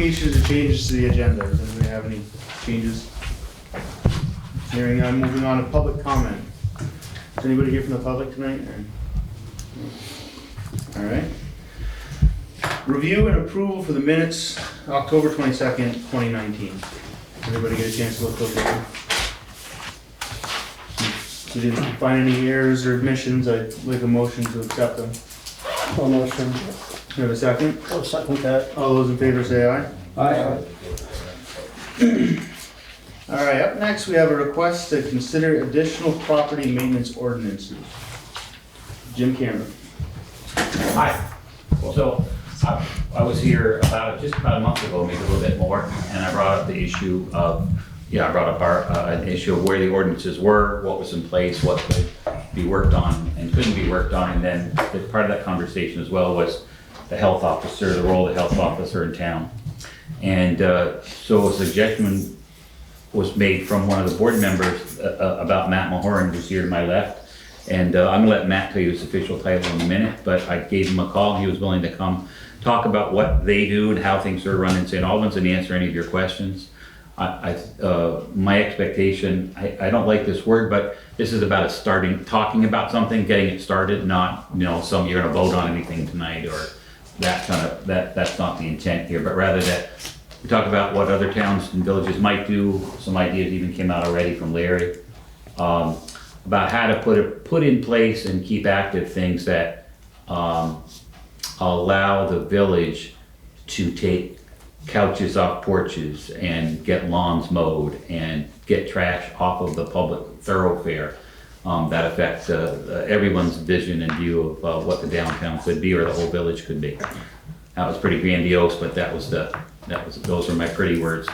modifications or changes to the agenda? Does anybody have any changes? Hearing none, moving on to public comment. Is anybody here from the public tonight? All right. Review and approval for the minutes, October 22nd, 2019. Everybody get a chance to look those over? If you didn't find any errors or omissions, I'd like a motion to accept them. No motion. You have a second? I'll second that. All those in favor say aye. Aye. All right, up next, we have a request to consider additional property maintenance ordinances. Jim Cameron. Hi. So I was here just about a month ago, maybe a little bit more, and I brought up the issue of, an issue of where the ordinances were, what was in place, what could be worked on and couldn't be worked on. And then part of that conversation as well was the health officer, the role of the health officer in town. And so a suggestion was made from one of the board members about Matt Mahoran, who's here to my left. And I'm gonna let Matt tell you his official title in a minute, but I gave him a call. He was willing to come talk about what they do and how things are run in St. Albans and answer any of your questions. My expectation, I don't like this word, but this is about talking about something, getting it started, not, you're gonna vote on anything tonight or that's not the intent here, but rather that we talk about what other towns and villages might do. Some ideas even came out already from Larry, about how to put in place and keep active things that allow the village to take couches off porches and get lawns mowed and get trash off of the public thoroughfare that affects everyone's vision and view of what the downtown could be or the whole village could be. That was pretty grandiose, but those are my pretty words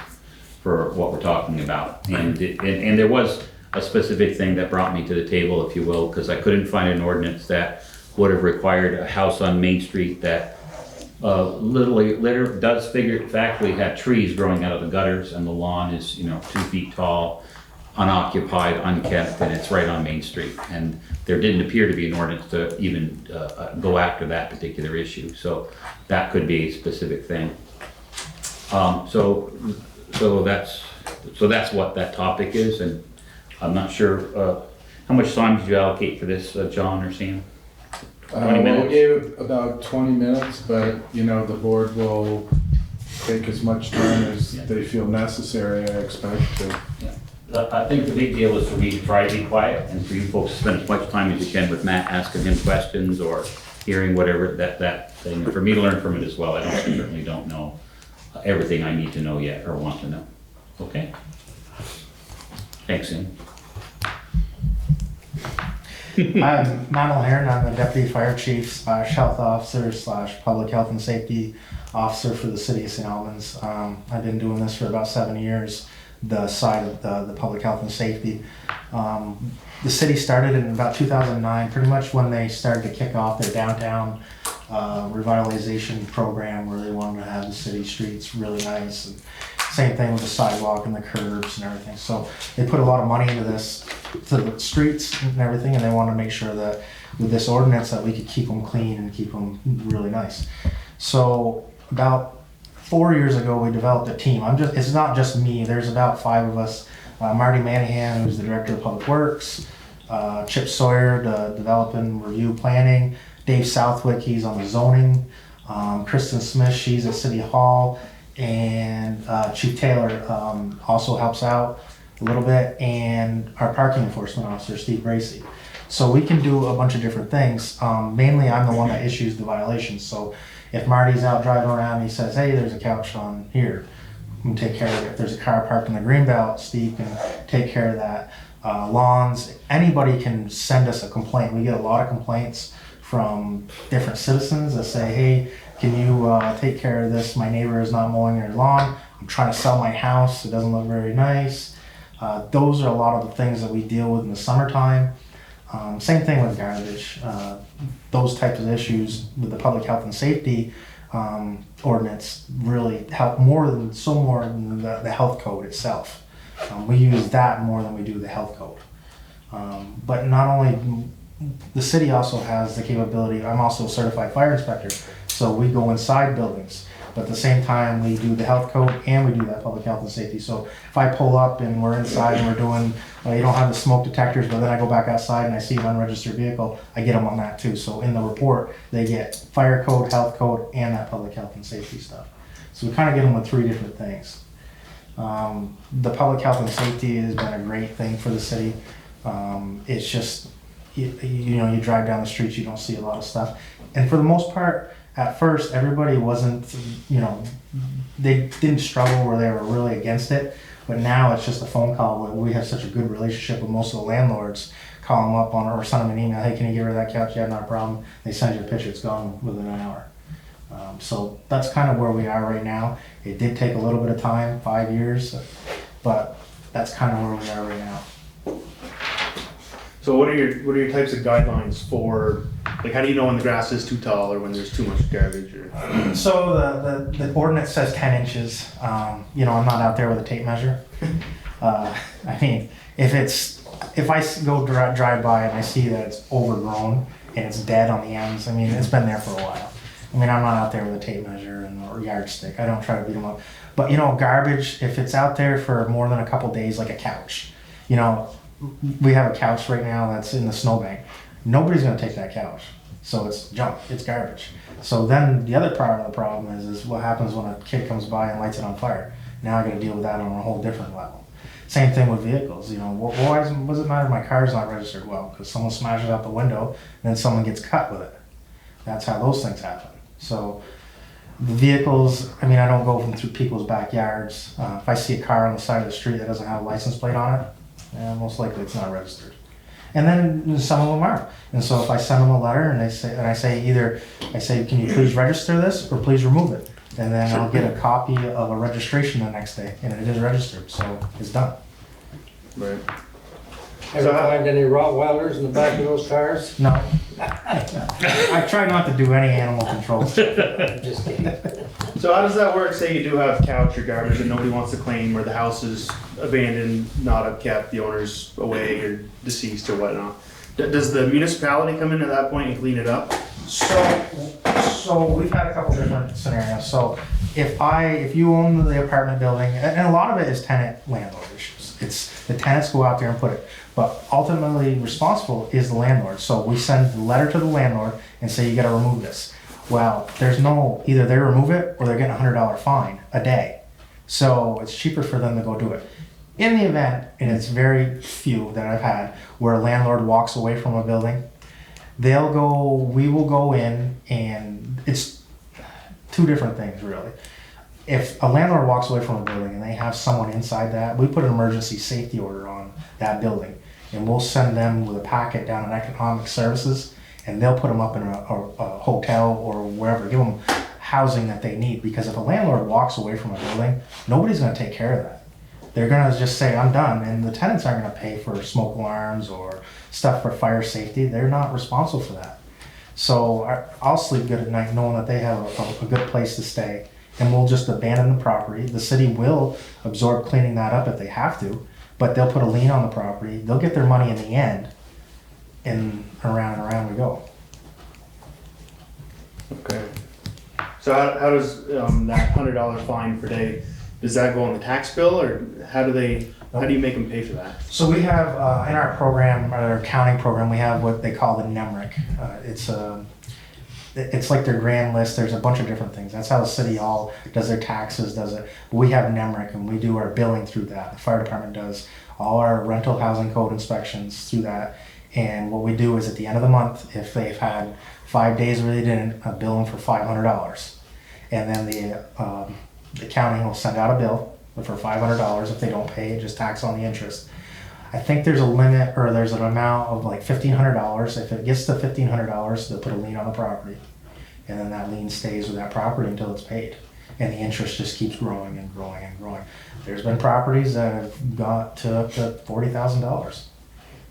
for what we're talking about. And there was a specific thing that brought me to the table, if you will, because I couldn't find an ordinance that would have required a house on Main Street that factually had trees growing out of the gutters, and the lawn is 2 feet tall, unoccupied, unkept, and it's right on Main Street. And there didn't appear to be an ordinance to even go after that particular issue. So that could be a specific thing. So that's what that topic is, and I'm not sure how much time did you allocate for this, John or Sam? 20 minutes? We gave it about 20 minutes, but the board will take as much time as they feel necessary, I expect. I think the big deal is for me to try to be quiet and for you folks to spend as much time as you can with Matt, asking him questions or hearing whatever that thing. And for me to learn from it as well. I certainly don't know everything I need to know yet or want to know. Okay? Thanks, Sam. I'm Matt Mulhern. I'm the Deputy Fire Chief / Health Officer / Public Health and Safety Officer for the City of St. Albans. I've been doing this for about 7 years, the side of the public health and safety. The city started in about 2009, pretty much when they started to kick off their downtown revitalization program, where they wanted to have the city streets really nice. And same thing with the sidewalk and the curbs and everything. So they put a lot of money into this, to the streets and everything, and they wanted to make sure that with this ordinance that we could keep them clean and keep them really nice. So about 4 years ago, we developed a team. It's not just me. There's about 5 of us. Marty Manahan, who's the Director of Public Works, Chip Sawyer, the Development Review Planning, Dave Southwick, he's on the zoning, Kristen Smith, she's at City Hall, and Chief Taylor also helps out a little bit, and our parking enforcement officer, Steve Bracey. So we can do a bunch of different things. Mainly I'm the one that issues the violations. So if Marty's out driving around and he says, hey, there's a couch on here, we can take care of it. If there's a car parked in the greenbelt, Steve can take care of that. Lawns, anybody can send us a complaint. We get a lot of complaints from different citizens that say, hey, can you take care of this? My neighbor is not mowing their lawn. I'm trying to sell my house. It doesn't look very nice. Those are a lot of the things that we deal with in the summertime. Same thing with garbage. Those types of issues with the public health and safety ordinance really help more than the health code itself. We use that more than we do the health code. But not only, the city also has the capability. I'm also a certified fire inspector, so we go inside buildings. But at the same time, we do the health code and we do that public health and safety. So if I pull up and we're inside and we're doing, you don't have the smoke detectors, but then I go back outside and I see an unregistered vehicle, I get them on that too. So in the report, they get fire code, health code, and that public health and safety stuff. So we kind of get them with 3 different things. The public health and safety has been a great thing for the city. It's just, you drive down the streets, you don't see a lot of stuff. And for the most part, at first, everybody wasn't, they didn't struggle where they were really against it. But now it's just a phone call. We have such a good relationship with most of the landlords. Call them up or send them an email. Hey, can you get rid of that couch? Yeah, not a problem. They send you a picture. It's gone within an hour. So that's kind of where we are right now. It did take a little bit of time, 5 years, but that's kind of where we are right now. So what are your types of guidelines for, like, how do you know when the grass is too tall or when there's too much garbage? Or? So the ordinance says 10 inches. I'm not out there with a tape measure. I mean, if I go drive by and I see that it's overgrown and it's dead on the ends, I mean, it's been there for a while. I mean, I'm not out there with a tape measure or yardstick. I don't try to beat them up. But, garbage, if it's out there for more than a couple days, like a couch, we have a couch right now that's in the snowbank. Nobody's going to take that couch. So it's junk, it's garbage. So then the other part of the problem is what happens when a kid comes by and lights it on fire. Now I got to deal with that on a whole different level. Same thing with vehicles. Why does it matter if my car's not registered? Well, because someone smashes out the window and then someone gets cut with it. That's how those things happen. So the vehicles, I don't go through people's backyards. If I see a car on the side of the street that doesn't have a license plate on it, most likely it's not registered. And then some of them are. And so if I send them a letter and I say, can you please register this or please remove it? And then I'll get a copy of a registration the next day, and it is registered, so it's done. Right. Ever find any Rottweilers in the back of those cars? No. I try not to do any animal control. Just kidding. So how does that work? Say you do have couch or garbage and nobody wants to claim, or the house is abandoned, not upkept, the owner's away or deceased or whatnot. Does the municipality come in at that point and clean it up? So we've had a couple different scenarios. So if you own the apartment building, and a lot of it is tenant landlord issues. It's the tenants go out there and put it, but ultimately responsible is the landlord. So we send the letter to the landlord and say you got to remove this. Well, there's either they remove it or they're getting a $100 fine a day. So it's cheaper for them to go do it. In the event, and it's very few that I've had, where a landlord walks away from a building, we will go in, and it's 2 different things really. If a landlord walks away from a building and they have someone inside that, we put an emergency safety order on that building, and we'll send them with a packet down in economic services, and they'll put them up in a hotel or wherever, give them housing that they need. Because if a landlord walks away from a building, nobody's going to take care of that. They're going to just say, I'm done, and the tenants aren't going to pay for smoke alarms or stuff for fire safety. They're not responsible for that. So I'll sleep good at night knowing that they have a good place to stay, and we'll just abandon the property. The city will absorb cleaning that up if they have to, but they'll put a lien on the property. They'll get their money in the end, and around we go. Okay. So how does that $100 fine per day, does that go on the tax bill, or how do you make them pay for that? So we have in our program, our accounting program, we have what they call the NEMRIC. It's like their grand list. There's a bunch of different things. That's how the city all does their taxes, does it. We have NEMRIC, and we do our billing through that. The fire department does all our rental housing code inspections through that. And what we do is at the end of the month, if they've had 5 days where they didn't, bill them for $500. And then the county will send out a bill for $500. If they don't pay it, just tax on the interest. I think there's a limit, or there's an amount of like $1,500. If it gets to $1,500, they'll put a lien on the property, and then that lien stays with that property until it's paid, and the interest just keeps growing and growing and growing. There's been properties that have got to up to $40,000,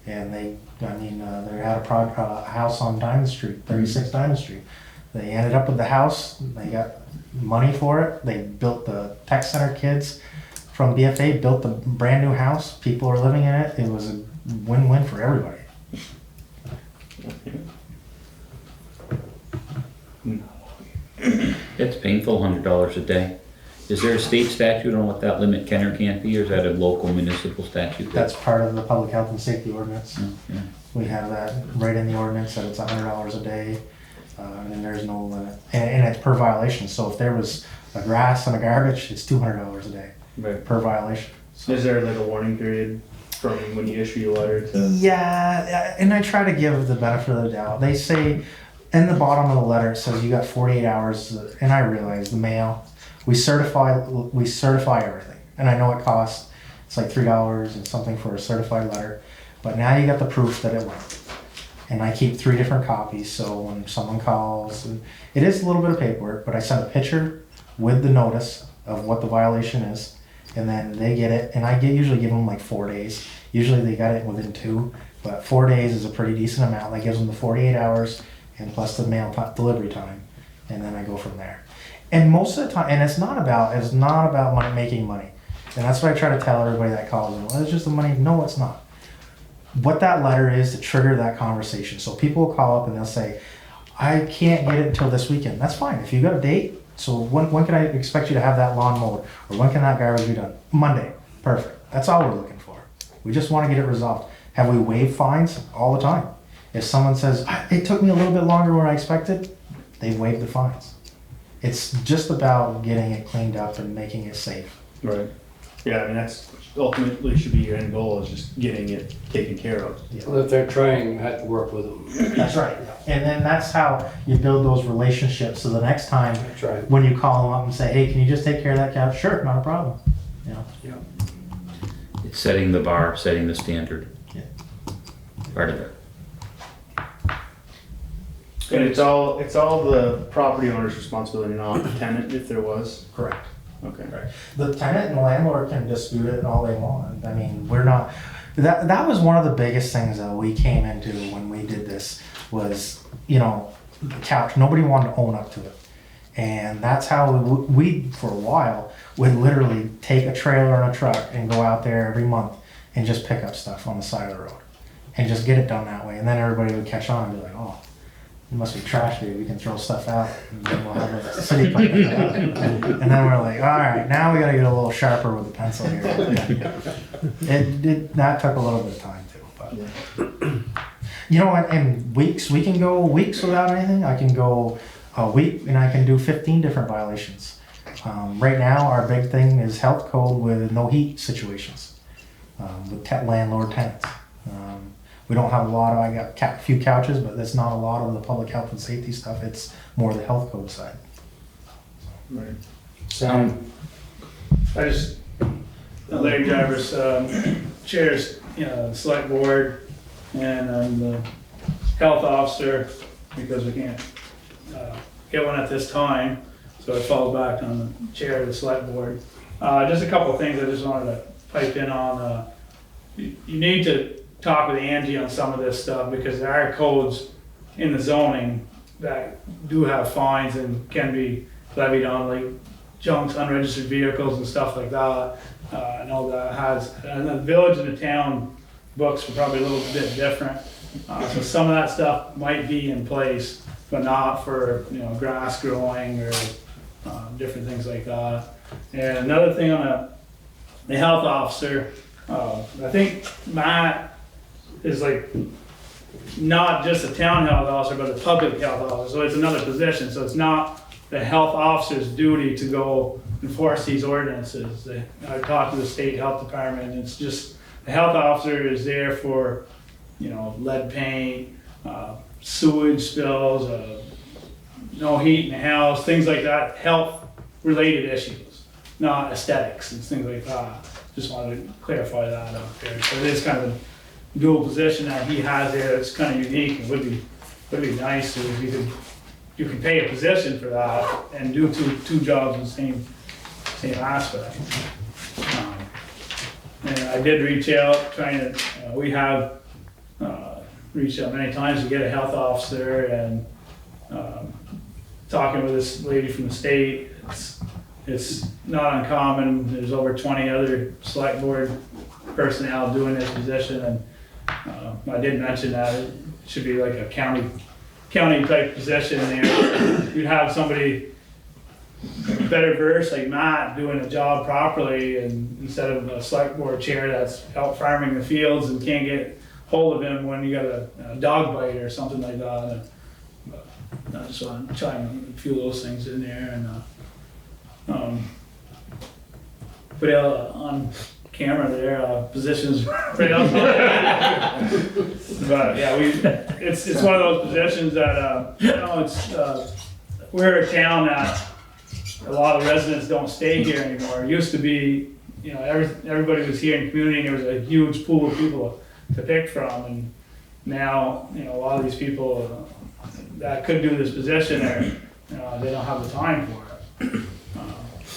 and they had a house on Diamond Street, 36 Diamond Street. They ended up with the house. They got money for it. They built the tech center. Kids from BFA built the brand new house. People are living in it. It was a win-win for everybody. It's painful, $100 a day. Is there a state statute on what that limit can or can't be, or is that a local municipal statute? That's part of the public health and safety ordinance. Oh, yeah. We have that right in the ordinance that it's $100 a day, and then there's no limit. And it's per violation, so if there was a grass and a garbage, it's $200 a day Right. per violation. Is there like a warning period from when you issue your letter to? Yeah, and I try to give the benefit of the doubt. They say in the bottom of the letter, it says you got 48 hours, and I realize the mail, we certify everything. And I know it costs, it's like $3 and something for a certified letter, but now you got the proof that it went. And I keep 3 different copies, so when someone calls, and it is a little bit of paperwork, but I send a picture with the notice of what the violation is, and then they get it, and I usually give them like 4 days. Usually they got it within 2, but 4 days is a pretty decent amount. That gives them the 48 hours and plus the mail delivery time, and then I go from there. And most of the time, and it's not about money, making money, and that's what I try to tell everybody that calls me. Well, it's just the money. No, it's not. What that letter is to trigger that conversation. So people will call up and they'll say, "I can't get it until this weekend." That's fine. If you got a date, so when can I expect you to have that lawn mowed, or when can that garbage be done? Monday. Perfect. That's all we're looking for. We just want to get it resolved. Have we waived fines? All the time. If someone says, "It took me a little bit longer than I expected," they've waived the fines. It's just about getting it cleaned up and making it safe. Right. Yeah, I mean, that's ultimately should be your end goal, is just getting it taken care of. Well, if they're trying, you have to work with them. That's right. And then that's how you build those relationships. So the next time That's right. when you call them up and say, "Hey, can you just take care of that couch?" Sure, not a problem. You know. Yeah. It's setting the bar, setting the standard. Yeah. Part of it. And it's all the property owner's responsibility, not the tenant, if there was. Correct. Okay. Right. The tenant and the landlord can dispute it all they want. I mean, we're not. That was one of the biggest things that we came into when we did this was, you know, the couch. Nobody wanted to own up to it, and that's how we for a while would literally take a trailer and a truck and go out there every month and just pick up stuff on the side of the road and just get it done that way. And then everybody would catch on and be like, "Oh, it must be trash day. We can throw stuff out, and then we'll have a city pick it up." And then we're like, "All right, now we got to get a little sharper with the pencil here." That took a little bit of time too, but you know what? In weeks, we can go weeks without anything. I can go a week, and I can do 15 different violations. Right now, our big thing is health code with no heat situations with landlord tenants. We don't have a lot of, I got a few couches, but that's not a lot of the public health and safety stuff. It's more the health code side. Right. I just, Larry Jarvis, chairs, select board, and I'm the health officer, because we can't get one at this time, so it falls back on the chair of the select board. Just a couple of things I just wanted to pipe in on. You need to talk with Angie on some of this stuff, because there are codes in the zoning that do have fines and can be levied on, like junks, unregistered vehicles and stuff like that. I know that has, and the village and the town books are probably a little bit different. So some of that stuff might be in place, but not for, grass growing or different things like that. And another thing on the health officer, I think Matt is like not just a town health officer, but a public health officer. So it's another position. So it's not the health officer's duty to go enforce these ordinances. I talked to the state health department, and it's just the health officer is there for, lead paint, sewage spills, no heat in the house, things like that, health related issues, not aesthetics and things like that. Just wanted to clarify that out there. So it is kind of a dual position that he has there. It's kind of unique. It would be nice if you could pay a position for that and do two jobs in the same aspect. And I did reach out, we have reached out many times to get a health officer, and talking with this lady from the state, it's not uncommon. There's over 20 other select board personnel doing this position, and I did mention that it should be like a county type position there. You'd have somebody better versed like Matt doing a job properly, and instead of a select board chair that's out farming the fields and can't get hold of him when you got a dog bite or something like that. So I'm trying a few of those things in there and put out on camera there, positions right out there. But yeah, it's one of those positions that, you know, we're a town that a lot of residents don't stay here anymore. It used to be, you know, everybody was here in the community and there was a huge pool of people to pick from, and now, you know, a lot of these people that could do this position, they don't have the time for it.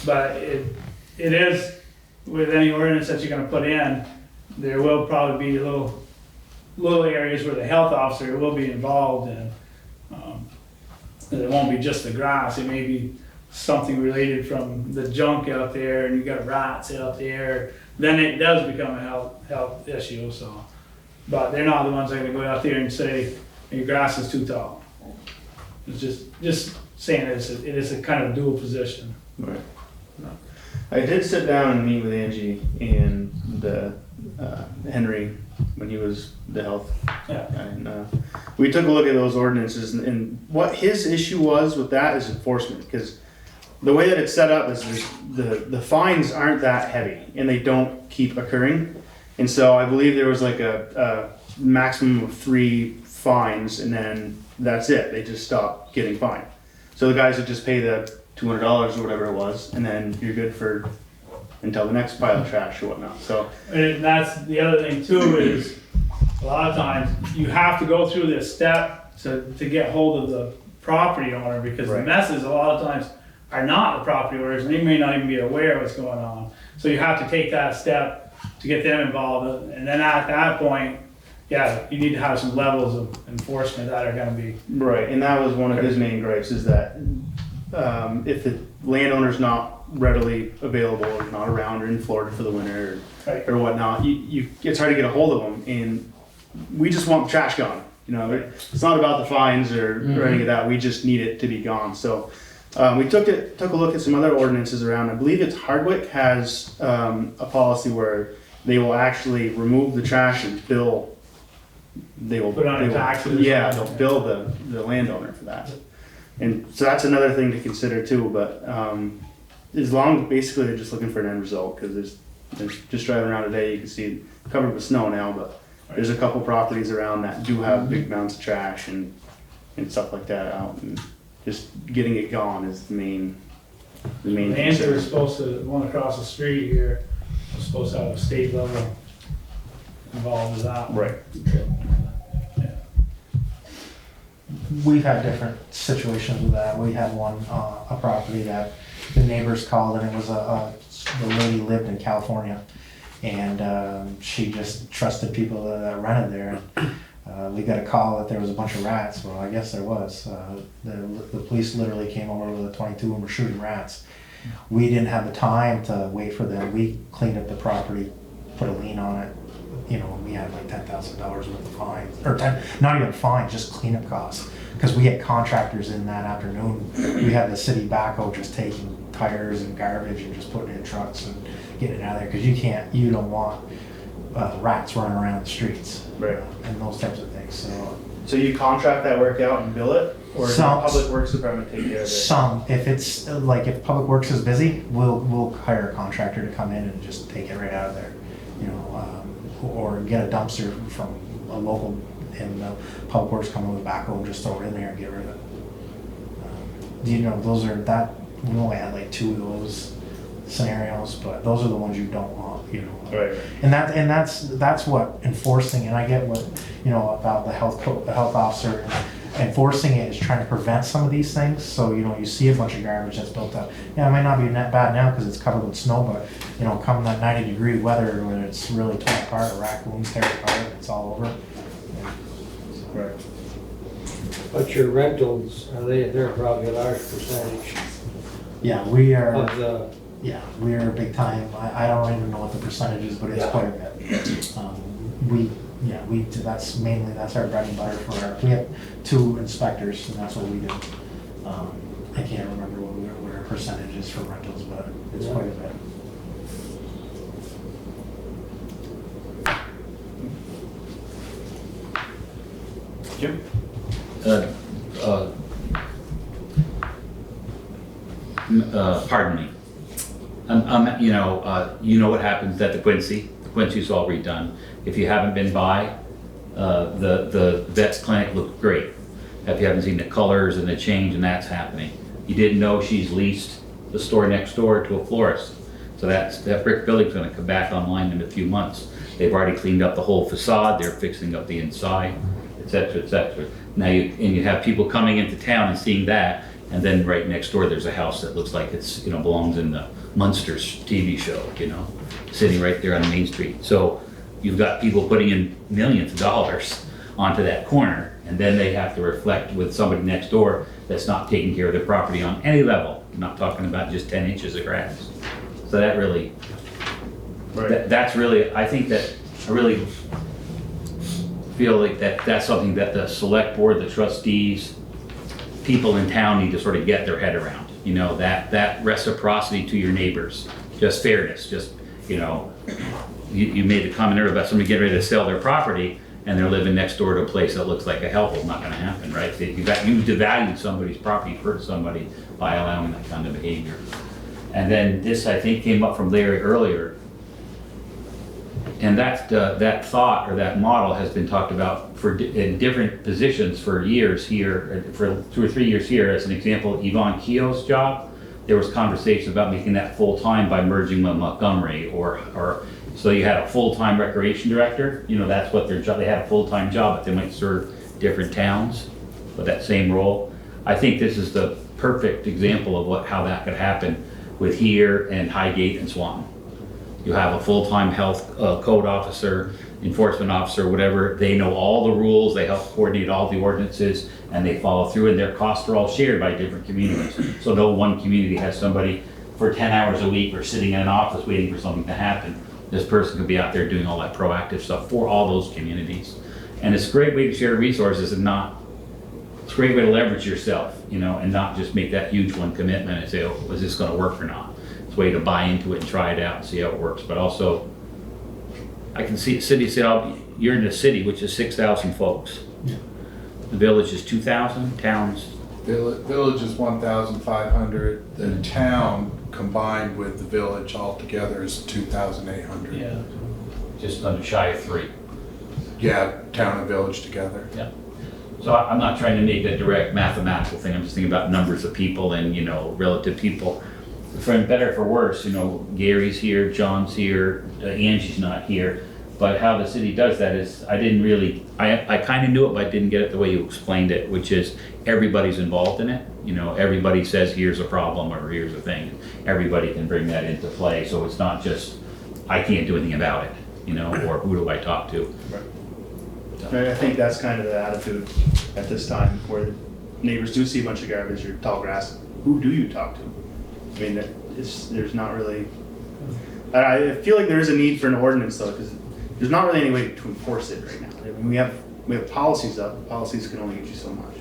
But it is, with any ordinance that you're gonna put in, there will probably be little areas where the health officer will be involved in. It won't be just the grass, it may be something related from the junk out there and you got rats out there, then it does become a health issue, so. But they're not the ones that are gonna go out there and say, your grass is too tall. It's just saying it is a kind of dual position. Right. I did sit down and meet with Angie and Henry when he was the health. Yeah. And we took a look at those ordinances, and what his issue was with that is enforcement, because the way that it's set up is the fines aren't that heavy and they don't keep occurring. And so I believe there was like a maximum of 3 fines, and then that's it. They just stop getting fined. So the guys would just pay the $200 or whatever it was, and then you're good for until the next pile of trash or whatnot. So, And that's the other thing too, is a lot of times you have to go through this step to get hold of the property owner, because the Right. messes a lot of times are not the property owners, and they may not even be aware of what's going on. So you have to take that step to get them involved, and then at that point, yeah, you need to have some levels of enforcement that are gonna be. right, and that was one of his main gripes, is that if the landowner's not readily available or not around or in Florida for the winter Right. or whatnot, it's hard to get a hold of them, and we just want the trash gone. You know, it's not about the fines or any of that. We just need it to be gone. So we took a look at some other ordinances around. I believe it's Hardwick has a policy where they will actually remove the trash and bill. They will Put on a tax or Yeah, something. they'll bill the landowner for that. And so that's another thing to consider too. But as long basically they're just looking for an end result, because there's just driving around today, you can see it covered with snow now, but there's a couple properties around that do have big amounts of trash and stuff like that out, and just getting it gone is the main Andrew concern. was supposed to, the one across the street here, was supposed to have a state level involved with that. Right. Yeah. We've had different situations with that. We had one, a property that the neighbors called, and it was the lady lived in California, and she just trusted people that rented there. We got a call that there was a bunch of rats. Well, I guess there was. The police literally came over with a .22 and were shooting rats. We didn't have the time to wait for them. We cleaned up the property, put a lien on it. You know, we had like $10,000 worth of fines, or not even fines, just cleanup costs. Because we had contractors in that afternoon. We had the city backhoe just taking tires and garbage and just putting it in trucks and getting it out of there. Because you don't want rats running around the streets, Right. and those types of things. So you contract that work out and bill it, or does the Some- Public Works Department take care of it? Some, if it's like if Public Works is busy, we'll hire a contractor to come in and just take it right out of there, you know, or get a dumpster from a local, and Public Works come with a backhoe and just throw it in there and get rid of it. You know, we only had like 2 of those scenarios, but those are the ones you don't want, you know. Right. And that's what enforcing, and I get what, you know, about the health officer. Enforcing it is trying to prevent some of these things. So, you know, you see a bunch of garbage that's built up. Yeah, it might not be that bad now because it's covered with snow, but, you know, come that 90-degree weather when it's really torn apart, or raccoons tear it apart, it's all over. Right. But your rentals, they're probably a large percentage Yeah, we are. of the, Yeah, we're big time. I don't even know what the percentage is, but it's Yeah. quite a bit. That's our bread and butter we have 2 inspectors, and that's what we do. I can't remember what we're percentages for rentals, but it's quite a bit. Jim? Pardon me. You know what happens at the Quincy. The Quincy's all redone. If you haven't been by, the vet's clinic looks great. If you haven't seen the colors and the change, and that's happening. You didn't know she's leased the store next door to a florist. So that brick building's gonna come back online in a few months. They've already cleaned up the whole facade, they're fixing up the inside, et cetera, et cetera. Now you have people coming into town and seeing that, and then right next door, there's a house that looks like it's, belongs in the Munsters TV show, sitting right there on Main Street. So you've got people putting in millions of dollars onto that corner, and then they have to reflect with somebody next door that's not taking care of their property on any level. I'm not talking about just 10 inches of grass. So that really, that's really, I think that, I really feel like that's something that the select board, the trustees, people in town need to sort of get their head around. That reciprocity to your neighbors, just fairness, just, you made the comment earlier about somebody getting ready to sell their property and they're living next door to a place that looks like a hellhole. Not gonna happen, right? You devalued somebody's property, hurt somebody by allowing that kind of behavior. And then this, I think, came up from Larry earlier. And that thought or that model has been talked about in different positions for years here, for 2 or 3 years here. As an example, Yvonne Keogh's job, there was conversation about making that full-time by merging with Montgomery, or so you had a full-time recreation director. That's what their job. They had a full-time job, but they might serve different towns with that same role. I think this is the perfect example of how that could happen with here and Highgate and Swanton. You have a full-time health code officer, enforcement officer, whatever. They know all the rules, they help coordinate all the ordinances, and they follow through, and their costs are all shared by different communities. So no one community has somebody for 10 hours a week or sitting in an office waiting for something to happen. This person could be out there doing all that proactive stuff for all those communities. And it's a great way to share resources and it's a great way to leverage yourself, and not just make that huge one commitment and say, oh, is this gonna work or not? It's a way to buy into it and try it out and see how it works. But also, I can see the city, you're in the city, which is 6,000 folks. Yeah. The village is 2,000, towns, Village is 1,500, the town combined with the village altogether is 2,800. Yeah. just under shy of 3. Yeah, town and village together. Yeah. So I'm not trying to make a direct mathematical thing. I'm just thinking about numbers of people and, relative people. For better or for worse, Gary's here, John's here, Angie's not here. But how the city does that is, I kind of knew it, but I didn't get it the way you explained it, which is everybody's involved in it. Everybody says, here's a problem or here's a thing. Everybody can bring that into play. So it's not just, I can't do anything about it, or who do I talk to? Right. I think that's kind of the attitude at this time, where the neighbors do see a bunch of garbage or tall grass. Who do you talk to? I mean, there's not really. I feel like there is a need for an ordinance though, because there's not really any way to enforce it right now. I mean, we have policies up. Policies can only get you so much.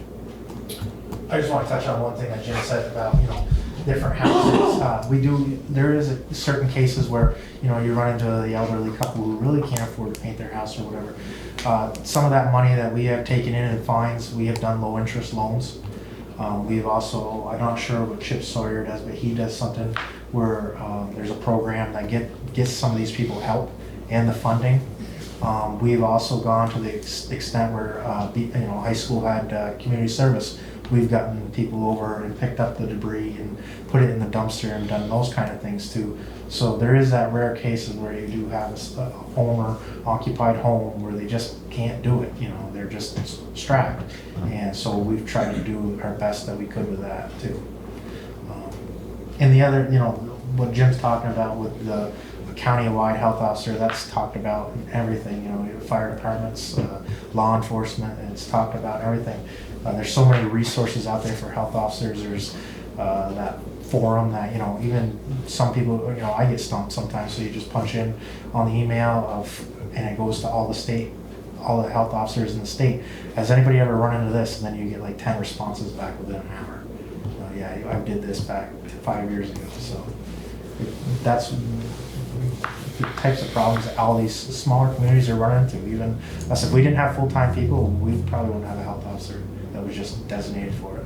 I just want to touch on one thing that Jim said about, different houses. There is certain cases where, you run into the elderly couple who really can't afford to paint their house or whatever. Some of that money that we have taken in fines, we have done low interest loans. We've also, I'm not sure what Chip Sawyer does, but he does something where there's a program that gets some of these people help and the funding. We've also gone to the extent where, high school had community service. We've gotten people over and picked up the debris and put it in the dumpster and done those kind of things too. So there is that rare cases where you do have a home or occupied home where they just can't do it, they're just strapped. And so we've tried to do our best that we could with that too. And the other, what Jim's talking about with the county-wide health officer, that's talked about in everything, fire departments, law enforcement, and it's talked about everything. There's so many resources out there for health officers. There's that forum that, even some people, I get stumped sometimes, so you just punch in on the email and it goes to all the health officers in the state. Has anybody ever run into this? And then you get like 10 responses back within an hour. yeah, I did this back 5 years ago, so. That's the types of problems that all these smaller communities are running into. Even us, if we didn't have full-time people, we probably wouldn't have a health officer that was just designated for it.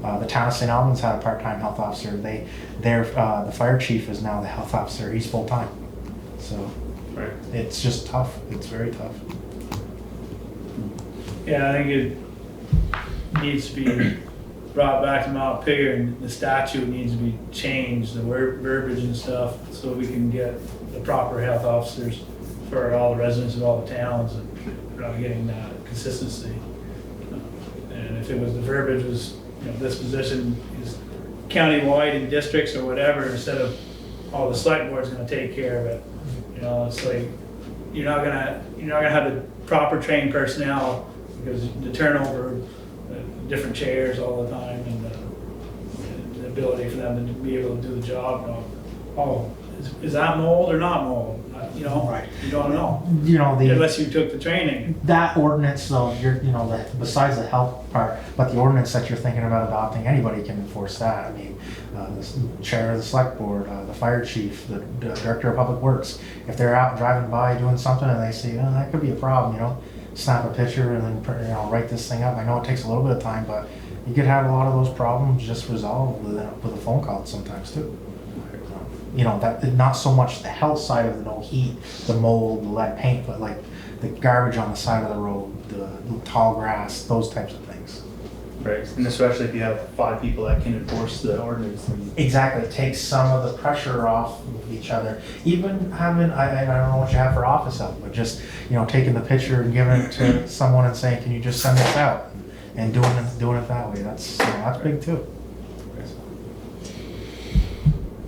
The town of St. Albans had a part-time health officer. The fire chief is now the health officer. He's full-time. So Right. it's just tough. It's very tough. Yeah, I think it needs to be brought back to Mount Pigger, and the statute needs to be changed, the verbiage and stuff, so we can get the proper health officers for all the residents of all the towns, and we're not getting that consistency. And if it was, the verbiage was, this position is county-wide in districts or whatever, instead of, the select board's gonna take care of it. It's like, you're not gonna have the proper trained personnel, because the turnover, different chairs all the time, and the ability for them to be able to do the job. Is that mold or not mold? Right. You don't know, The unless you took the training. that ordinance, though, besides the health part, but the ordinance that you're thinking about adopting, anybody can enforce that. I mean, the chair of the select board, the fire chief, the director of public works, if they're out driving by doing something and they see, that could be a problem, snap a picture and then write this thing up. I know it takes a little bit of time, but you could have a lot of those problems just resolved with a phone call sometimes too. That not so much the health side of the no heat, the mold, the lead paint, but like the garbage on the side of the road, the tall grass, those types of things. Right, and especially if you have 5 people that can enforce the ordinance. Exactly, it takes some of the pressure off of each other. Even having, I don't know what you have for office help, but just, taking the picture and giving it to someone and saying, can you just send this out? And doing it that way, that's big too.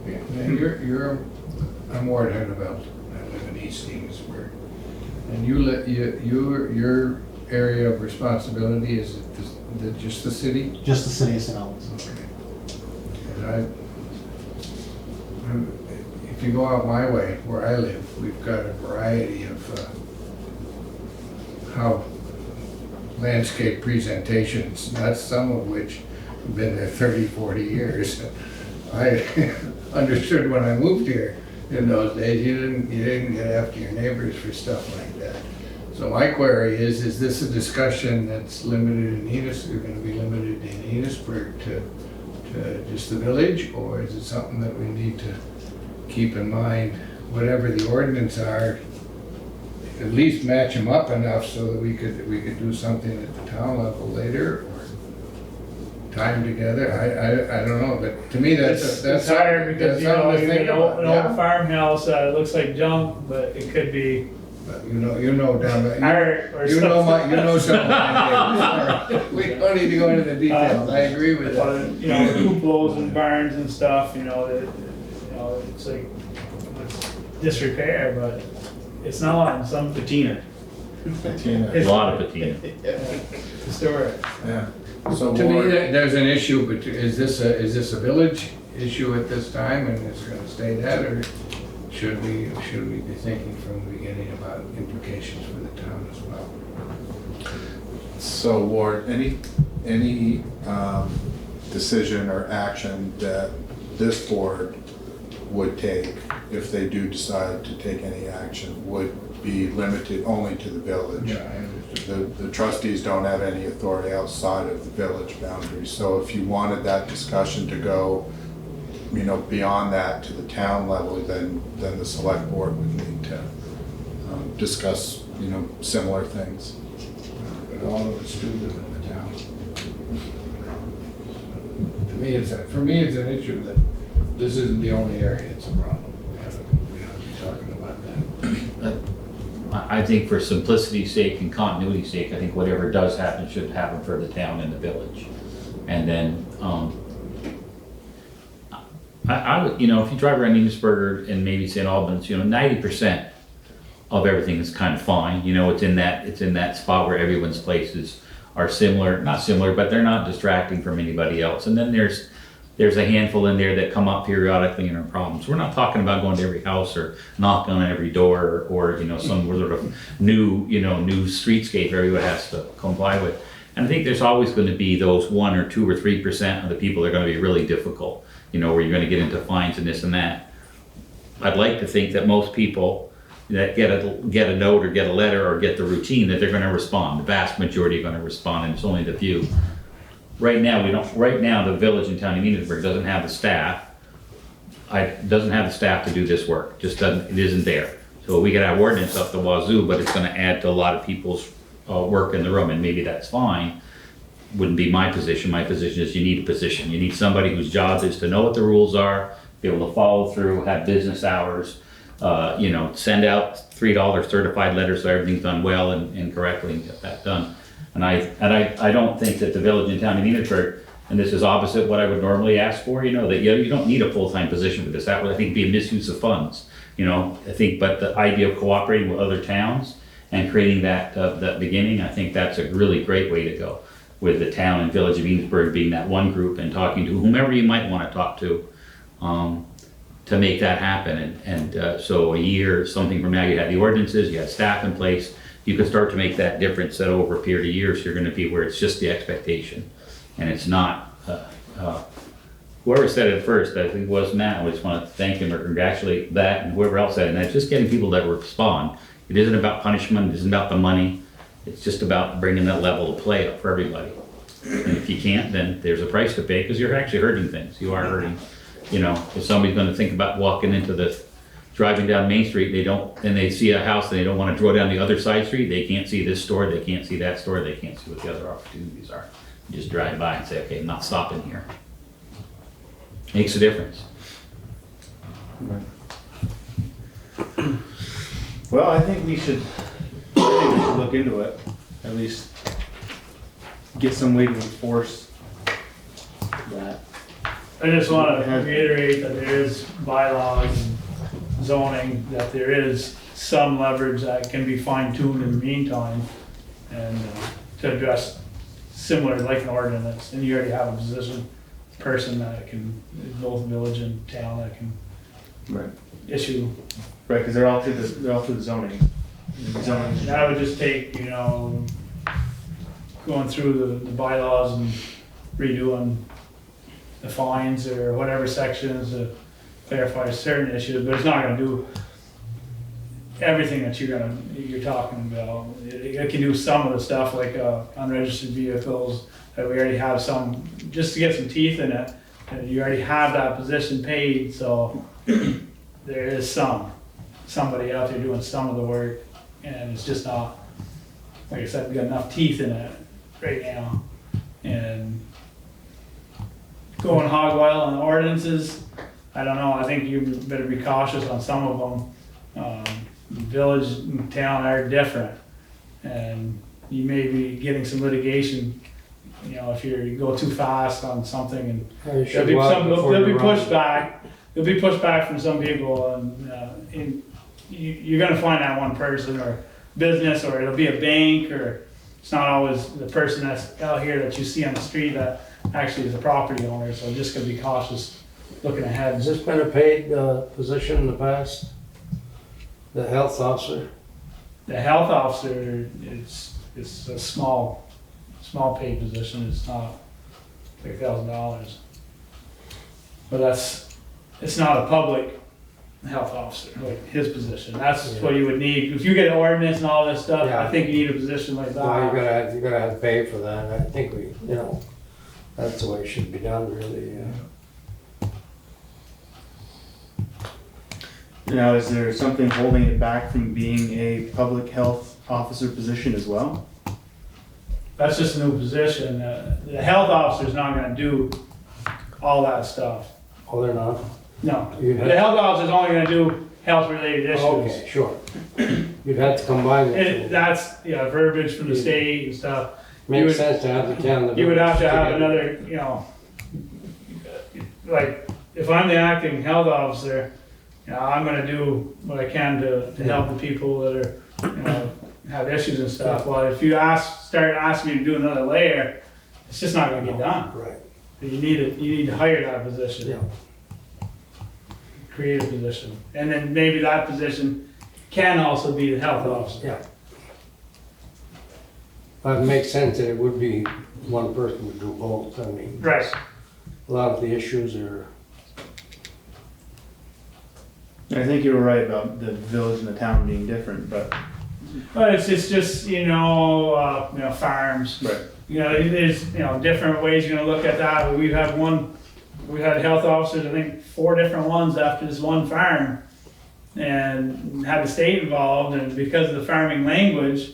Yeah, I'm ward head of Elton. I live in East Enosburg. And your area of responsibility is just the city? Just the city of St. Albans. And if you go out my way, where I live, we've got a variety of how landscape presentations, not some of which have been there 30, 40 years. I understood when I moved here in those days, you didn't get after your neighbors for stuff like that. So my query is this a discussion that's limited in Enosburg, going to be limited in Enosburg to just the village, or is it something that we need to keep in mind, whatever the ordinance are, at least match them up enough so that we could do something at the town level later, or time together? I don't know, but to me that's hard, because something to you think get about. an old farmhouse, it looks like junk, but it could be But you know down there. art or You know something. something. All right. We don't need to go into the details. I agree with that. Cupolas and barns and stuff, it's like, it's disrepair, but it's not some Patina. A lot of patina. historic. Yeah. So To me, ward, there's an issue, but is this a village issue at this time, and it's gonna stay that, or should we be thinking from the beginning about implications for the town as well? so ward, any decision or action that this board would take, if they do decide to take any action, would be limited only to the village. Yeah, I understood. The trustees don't have any authority outside of the village boundaries. So if you wanted that discussion to go, beyond that to the town level, then the select board would need to discuss, similar things. But all of us do live in the town. For me, it's an issue that this isn't the only area it's a problem. We have to be talking about that. I think for simplicity's sake and continuity's sake, I think whatever does happen should happen for the town and the village. And then, I would, if you drive around Enosburg and maybe St. Albans, 90% of everything is kind of fine. It's in that spot where everyone's places are not similar, but they're not distracting from anybody else. And then there's a handful in there that come up periodically and are problems. We're not talking about going to every house or knocking on every door or some sort of new streetscape everyone has to comply with. And I think there's always gonna be those 1 or 2 or 3% of the people that are gonna be really difficult, you know, where you're gonna get into fines and this and that. I'd like to think that most people that get a note or get a letter or get the routine, that they're gonna respond. The vast majority are gonna respond, and it's only the few. Right now, the village and town of Enosburg doesn't have the staff. Doesn't have the staff to do this work, just doesn't, it isn't there. So we could have ordinance up the wazoo, but it's gonna add to a lot of people's work in the room, and maybe that's fine. Wouldn't be my position. My position is you need a position. You need somebody whose job is to know what the rules are, be able to follow through, have business hours, you know, send out $3 certified letters so everything's done well and correctly and get that done. And I don't think that the village and town of Enosburg, and this is opposite what I would normally ask for, you know, that you don't need a full-time position for this. That would, I think, be a misuse of funds, you know, I think, but the idea of cooperating with other towns and creating that beginning, I think that's a really great way to go, with the town and village of Enosburg being that one group and talking to whomever you might want to talk to make that happen. And so a year, something from now, you had the ordinances, you had staff in place, you could start to make that difference that over a period of years, you're gonna be where it's just the expectation. And it's not, whoever said it first, I think it was Matt, I just want to thank him or congratulate that and whoever else said it, and that's just getting people that respond. It isn't about punishment, it isn't about the money, it's just about bringing that level of play up for everybody. And if you can't, then there's a price to pay, because you're actually hurting things, you are hurting. You know, if somebody's gonna think about walking into driving down Main Street, and they see a house and they don't wanna draw down the other side street, they can't see this store, they can't see that store, they can't see what the other opportunities are. You just drive by and say, okay, I'm not stopping here. Makes a difference. Well, I think we should look into it, at least get some way to enforce that. I just want to reiterate that there is bylaws and zoning, that there is some leverage that can be fine-tuned in the meantime, and to address similar, like an ordinance, and you already have a person that can, both village and town, that can Right. issue. Right, because they're all through the zoning. Zoning. That would just take, you know, going through the bylaws and redoing the fines or whatever sections to clarify certain issues, but it's not gonna do everything that you're talking about. It can do some of the stuff like unregistered vehicles, that we already have some, just to get some teeth in it, and you already have that position paid, so there is somebody out there doing some of the work, and it's just not, like I said, we got enough teeth in it right now. And going hog wild on ordinances, I don't know, I think you better be cautious on some of them. Village and town are different, and you may be getting some litigation, you know, if you go too fast on something, and there'll be pushback. There'll be pushback from some people, and you're gonna find that one person or business, or it'll be a bank, or it's not always the person that's out here that you see on the street that actually is a property owner, so just gonna be cautious looking ahead. Has this been a paid position in the past? The health officer? The health officer, it's a small paid position, it's not like $1,000. But it's not a public health officer, like his position, that's what you would need. If you get an ordinance and all this stuff, I think you need a position like that. Well, you're gonna have to pay for that, I think that's the way it should be done, really, yeah. Now, is there something holding it back from being a public health officer position as well? That's just a new position. The health officer's not gonna do all that stuff. Oh, they're not? No, the health officer's only gonna do health-related issues. Okay, sure. You'd have to combine it. That's, verbiage from the state and stuff. Makes sense to have the town. You would have to have another, like, if I'm the acting health officer, I'm gonna do what I can to help the people that are, have issues and stuff. Well, if you start asking me to do another layer, it's just not gonna get done. Right. You need to hire that position. Yeah. Create a position. And then maybe that position can also be the health officer. Yeah. It makes sense that it would be one person would do both, I mean. Right. A lot of the issues are, I think you were right about the village and the town being different, but. But it's just, farms. Right. There's, different ways you're gonna look at that. We had health officers, I think 4 different ones after this one farm. And had the state involved, and because of the farming language.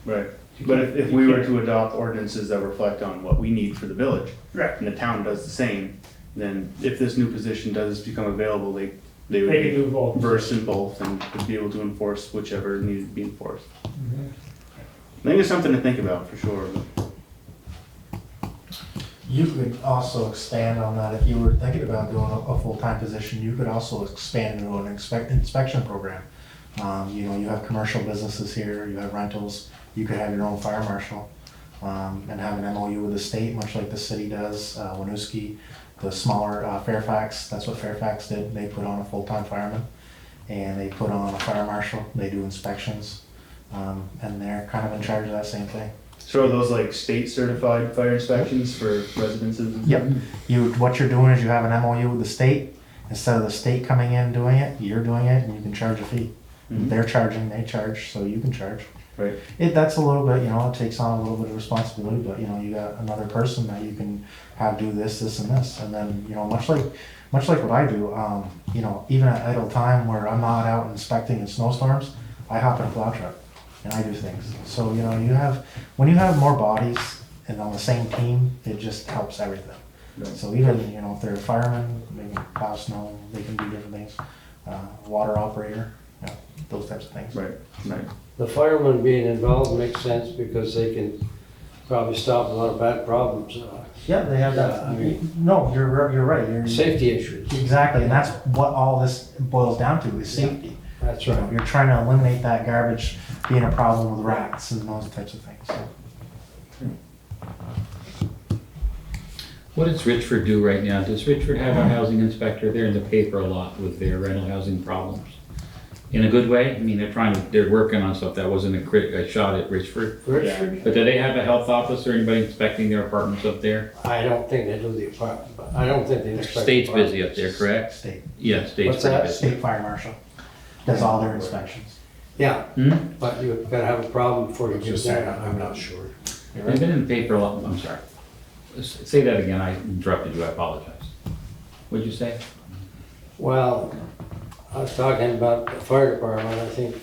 Right. But if we were to adopt ordinances that reflect on what we need for the village, Right. and the town does the same, then if this new position does become available, they would They can be do both. versed in both and would be able to enforce whichever needed to be enforced. Mm-hmm. I think it's something to think about for sure. You could also expand on that if you were thinking about doing a full-time position. You could also expand into an inspection program. You have commercial businesses here, you have rentals, you could have your own fire marshal, and have an MOU with the state, much like the city does, Winooski, the smaller Fairfax, that's what Fairfax did. They put on a full-time fireman, and they put on a fire marshal, they do inspections, and they're kind of in charge of that same thing. So are those like state certified fire inspections for residences? and Yep. stuff? What you're doing is you have an MOU with the state. Instead of the state coming in doing it, you're doing it, and you can charge a fee. Mhm. They're charging, they charge, so you can charge. Right. That's a little bit, it takes on a little bit of responsibility, but you got another person that you can have do this, and this, and then, much like what I do, even at idle time where I'm not out inspecting in snowstorms, I hop in a plow truck and I do things. So, when you have more bodies and on the same team, it just helps everything. Right. So even, if they're firemen, they can plow snow, they can do different things, water operator, those types of things. Right. Right. the firemen being involved makes sense because they can probably stop a lot of bad problems, Yeah, they have that. I mean- No, you're right. safety issues. Exactly, and that's what all this boils down to is safety. That's right. You're trying to eliminate that garbage being a problem with rats and those types of things. So. What does Richford do right now? Does Richford have a housing inspector? They're in the paper a lot with their rental housing problems. In a good way? I mean, they're working on stuff. That wasn't a shot at Richford. Richford? But do they have a health officer, anybody inspecting their apartments up there? I don't think they do the apartment, but I don't think they inspect. State's busy apartments. up there, correct? State, Yeah, state's What's pretty that? busy. state fire marshal does all their inspections. Yeah, Hmm? but you've gotta have a problem before you I was get just there. saying, I'm not sure. You're They've right. been in the paper a lot, I'm sorry. Say that again, I interrupted you, I apologize. What'd you say? Well, I was talking about the fire department, I think,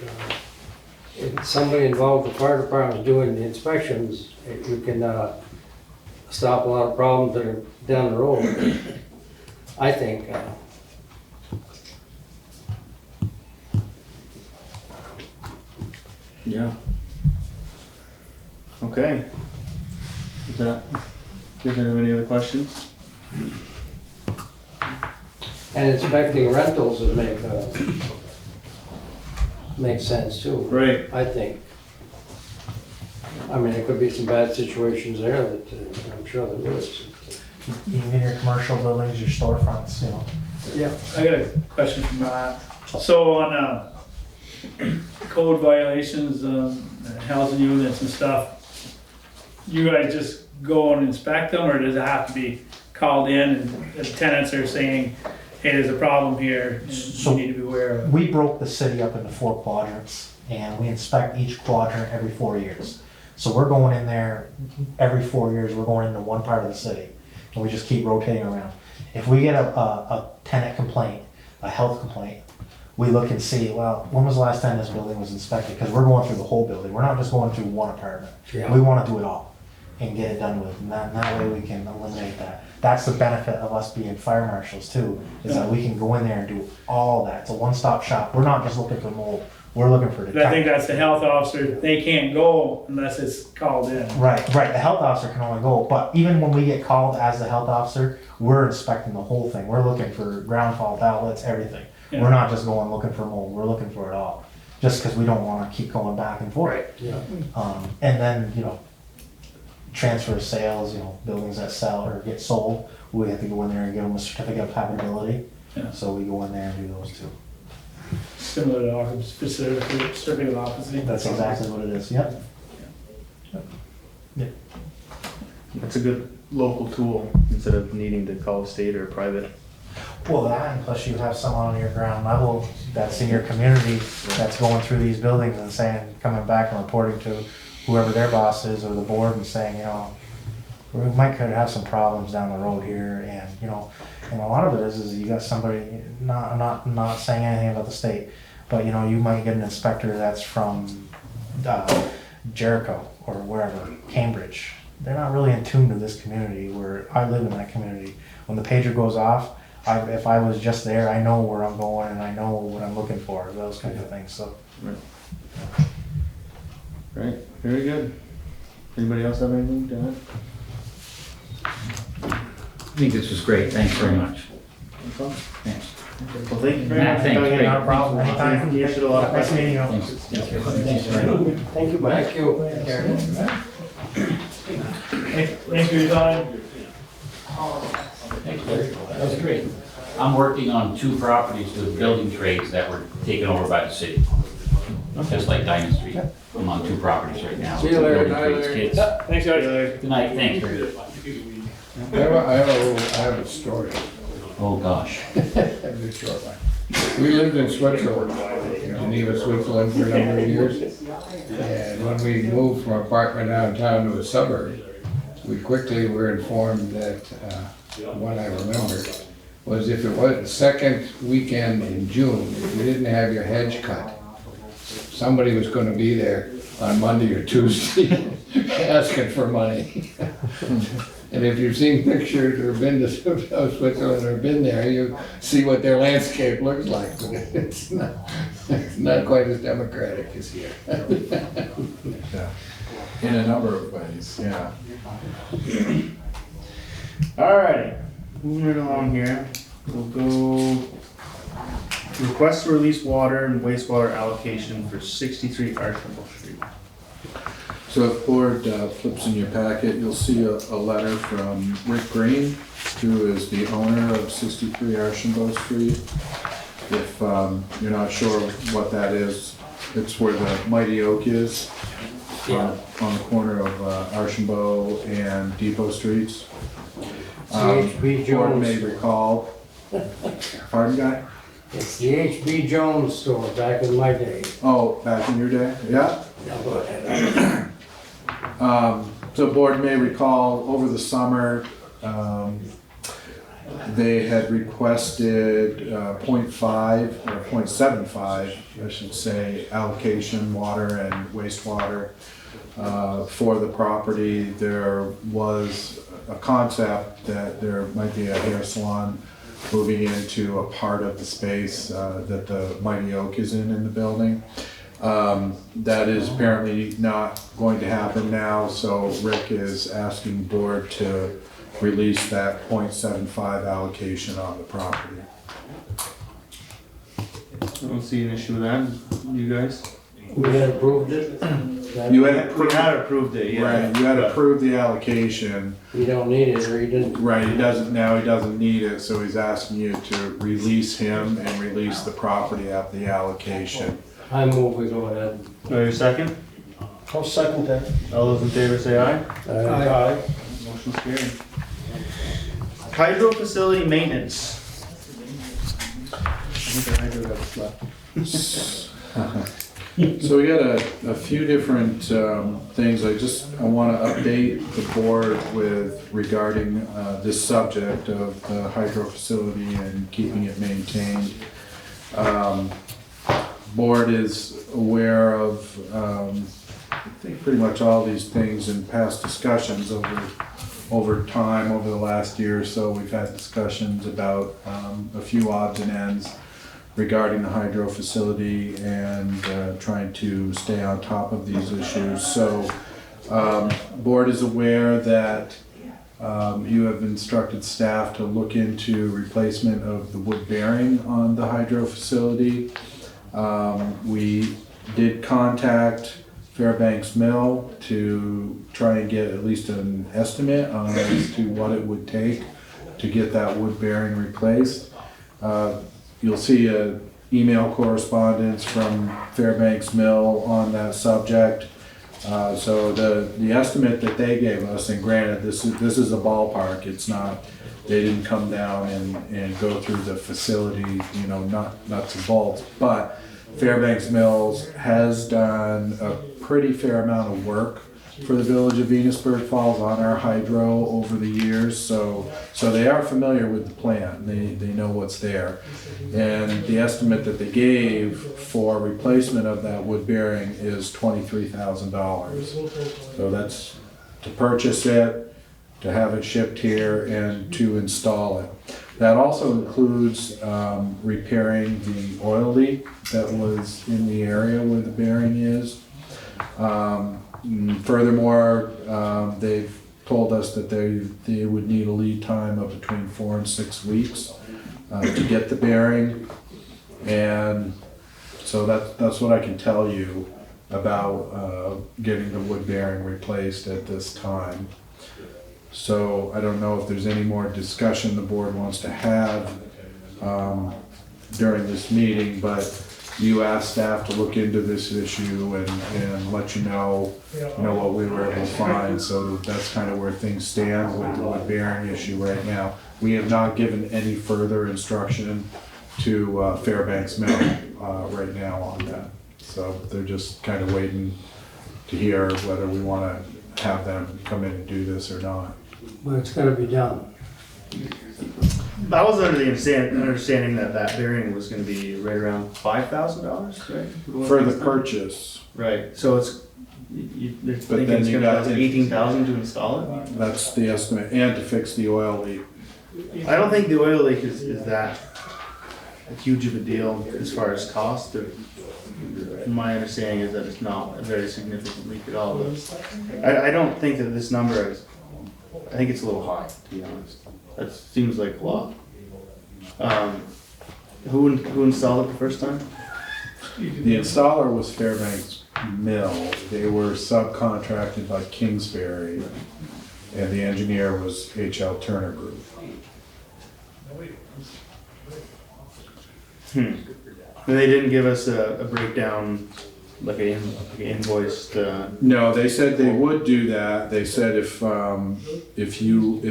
if somebody involved with the fire department is doing the inspections, you can, stop a lot of problems that are down the road. I think, Yeah. Okay. Is that, does anyone have any other questions? and inspecting rentals would make sense too. Right. I think. I mean, there could be some bad situations there that, I'm sure there is. Even in your commercial buildings, your storefronts, Yeah. I got a question from Matt. So on code violations, housing units and stuff, you guys just go and inspect them, or does it have to be called in and the tenants are saying, hey, there's a problem here, and So- you need to be aware of it? We broke the city up into 4 quadrants, and we inspect each quadrant every 4 years. So we're going in there, every 4 years, we're going into one part of the city, and we just keep rotating around. If we get a tenant complaint, a health complaint, we look and see, well, when was the last time this building was inspected? Because we're going through the whole building, we're not just going through one apartment. Yeah. We want to do it all and get it done with, and that way we can eliminate that. That's the benefit of us being fire marshals too, is that we can go in there and do all that. It's a one-stop shop. We're not just looking for mold, we're looking for But I think detectors. that's the health officer, they can't go unless it's called in. Right, the health officer can only go, but even when we get called as the health officer, we're inspecting the whole thing. We're looking for ground fault outlets, everything. Yeah. We're not just going looking for mold, we're looking for it all. Just because we don't want to keep going back and forth. Yeah. And then, transfer of sales, buildings that sell or get sold, we have to go in there and give them a certificate of habitability. Yeah. So we go in there and do those too. Similar to occupancy, certificate of occupancy. That's exactly what it is, yep. That's a good local tool instead of needing to call a state or private. Well, that, and plus you have someone on your ground level that's in your community that's going through these buildings and saying, coming back and reporting to whoever their boss is or the board and saying, you know, we might could have some problems down the road here, and you know, and a lot of it is you got somebody, not saying anything about the state, but you know, you might get an inspector that's from Jericho or wherever, Cambridge. They're not really in tune to this community where I live in that community. When the pager goes off, if I was just there, I know where I'm going and I know what I'm looking for, those kinds of things, so. Right, very good. Anybody else have anything to add? I think this was great, thanks very much. Thanks. Well, thank you very Matt, much. thanks, Coming in. great. Not a problem, anytime. You answered a lot of Nice questions. meeting you. Thanks. Thanks very much. Thank you, Mike. Thank you. Thanks for your time. Thanks, Larry. That was great. I'm working on 2 properties with building trades that were taken over by the city. Just like Diamond Street. I'm on 2 properties right now. See you, Larry. Building Bye, trades Larry. kids. Thanks, guys. Good night, thanks. Larry. I have a story. Oh, gosh. A short one. We lived in Switzerland, Geneva, Switzerland for a number of years. And when we moved from an apartment downtown to a suburb, we quickly were informed that, what I remember, was if it was the second weekend in June, if you didn't have your hedge cut, somebody was gonna be there on Monday or Tuesday asking for money. And if you've seen pictures or been to Switzerland or been there, you see what their landscape looks like. But it's not quite as democratic as here. Yeah. In a number of ways, yeah. Alrighty, moving right along here, we'll go request to release water and wastewater allocation for 63 Archambault Street. So if board flips in your packet, you'll see a letter from Rick Green, who is the owner of 63 Archambault Street. If you're not sure what that is, it's where the Mighty Oak is, on the corner of Archambault and Depot Streets. C.H.B. Board Jones. may recall, pardon, guy? It's the H.B. Jones store back in my day. Oh, back in your day, yeah? Now go ahead. So board may recall, over the summer, they had requested 0.5 or 0.75, I should say, allocation, water and wastewater for the property. There was a concept that there might be a hair salon moving into a part of the space that the Mighty Oak is in the building. That is apparently not going to happen now, so Rick is asking board to release that 0.75 allocation on the property. I don't see an issue with that, you guys? We had approved it. You had We had approved it, yeah. Right, you had approved the allocation. You don't need it, or you didn't. Right, he doesn't need it, so he's asking you to release him and release the property at the allocation. I move we go ahead. Wait a second. I'll second that. All those in favor say aye. Aye. Motion's carried. Hydro facility maintenance. I think our hydro got left. So we got a few different things. I want to update the board with regarding this subject of the hydro facility and keeping it maintained. Board is aware of, I think, pretty much all these things in past discussions over time, over the last year or so. We've had discussions about a few odds and ends regarding the hydro facility and trying to stay on top of these issues. So board is aware that you have instructed staff to look into replacement of the wood bearing on the hydro facility. We did contact Fairbanks Mill to try and get at least an estimate on as to what it would take to get that wood bearing replaced. You'll see an email correspondence from Fairbanks Mill on that subject. So the estimate that they gave us, and granted, this is a ballpark, it's not, they didn't come down and go through the facility, you know, nuts and bolts, but Fairbanks Mills has done a pretty fair amount of work for the village of Enosburg Falls on our hydro over the years, so they are familiar with the plant, they know what's there. And the estimate that they gave for replacement of that wood bearing is $23,000. So that's to purchase it, to have it shipped here, and to install it. That also includes repairing the oil leak that was in the area where the bearing is. Furthermore, they've told us that they would need a lead time of between 4 and 6 weeks to get the bearing. And so that's what I can tell you about getting the wood bearing replaced at this time. So I don't know if there's any more discussion the board wants to have during this meeting, but you asked staff to look into this issue and let you know what we were able to find. So that's kind of where things stand with the wood bearing issue right now. We have not given any further instruction to Fairbanks Mill right now on that. So they're just kind of waiting to hear whether we want to have them come in and do this or not. But it's gotta be done. I was under the understanding that bearing was gonna be right around $5,000, right? For the purchase, Right, so it's, they're But thinking then it's you gonna got cost $18,000 to install it? that's the estimate, and to fix the oil leak. I don't think the oil leak is that huge of a deal as far as cost. My understanding is that it's not a very significant leak at all. But I don't think that this number is, I think it's a little high, to be honest. That seems like a lot. Who installed it the first time? The installer was Fairbanks Mill. They were subcontracted by Kingsbury, and the engineer was H.L. Turner Group. And they didn't give us a breakdown, like an invoice. No, they said they would do that. They said if you,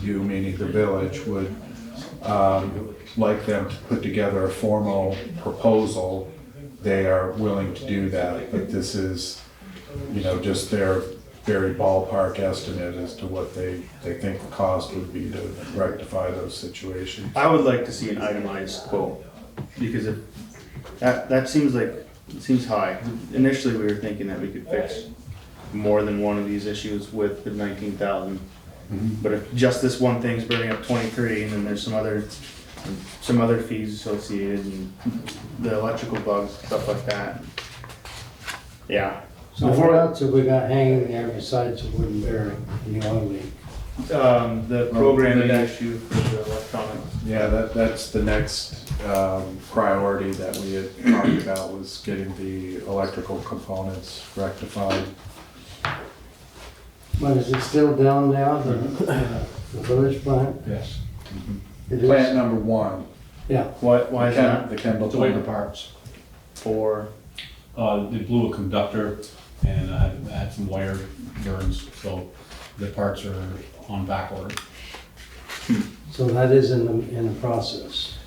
meaning the village, would like them to put together a formal proposal, they are willing to do that. But this is, just their very ballpark estimate as to what they think the cost would be to rectify those situations. I would like to see an itemized quote, because if that seems high. Initially, we were thinking that we could fix more than one of these issues with the 19,000. But if just this one thing's burning up 23, and then there's some other fees associated, and the electrical bugs, stuff like that. Yeah. So what else have we got hanging there besides the wooden bearing and the oil leak? The programming issue for the electronics. Yeah, that's the next priority that we had talked about, was getting the electrical components rectified. But is it still down now, the village plant? Yes. It is? Plant number 1. Yeah, Why is that? The Kendall To wait the plant. parts. For They blew a conductor and had some wire burns, so the parts are on back order. so that is in the process.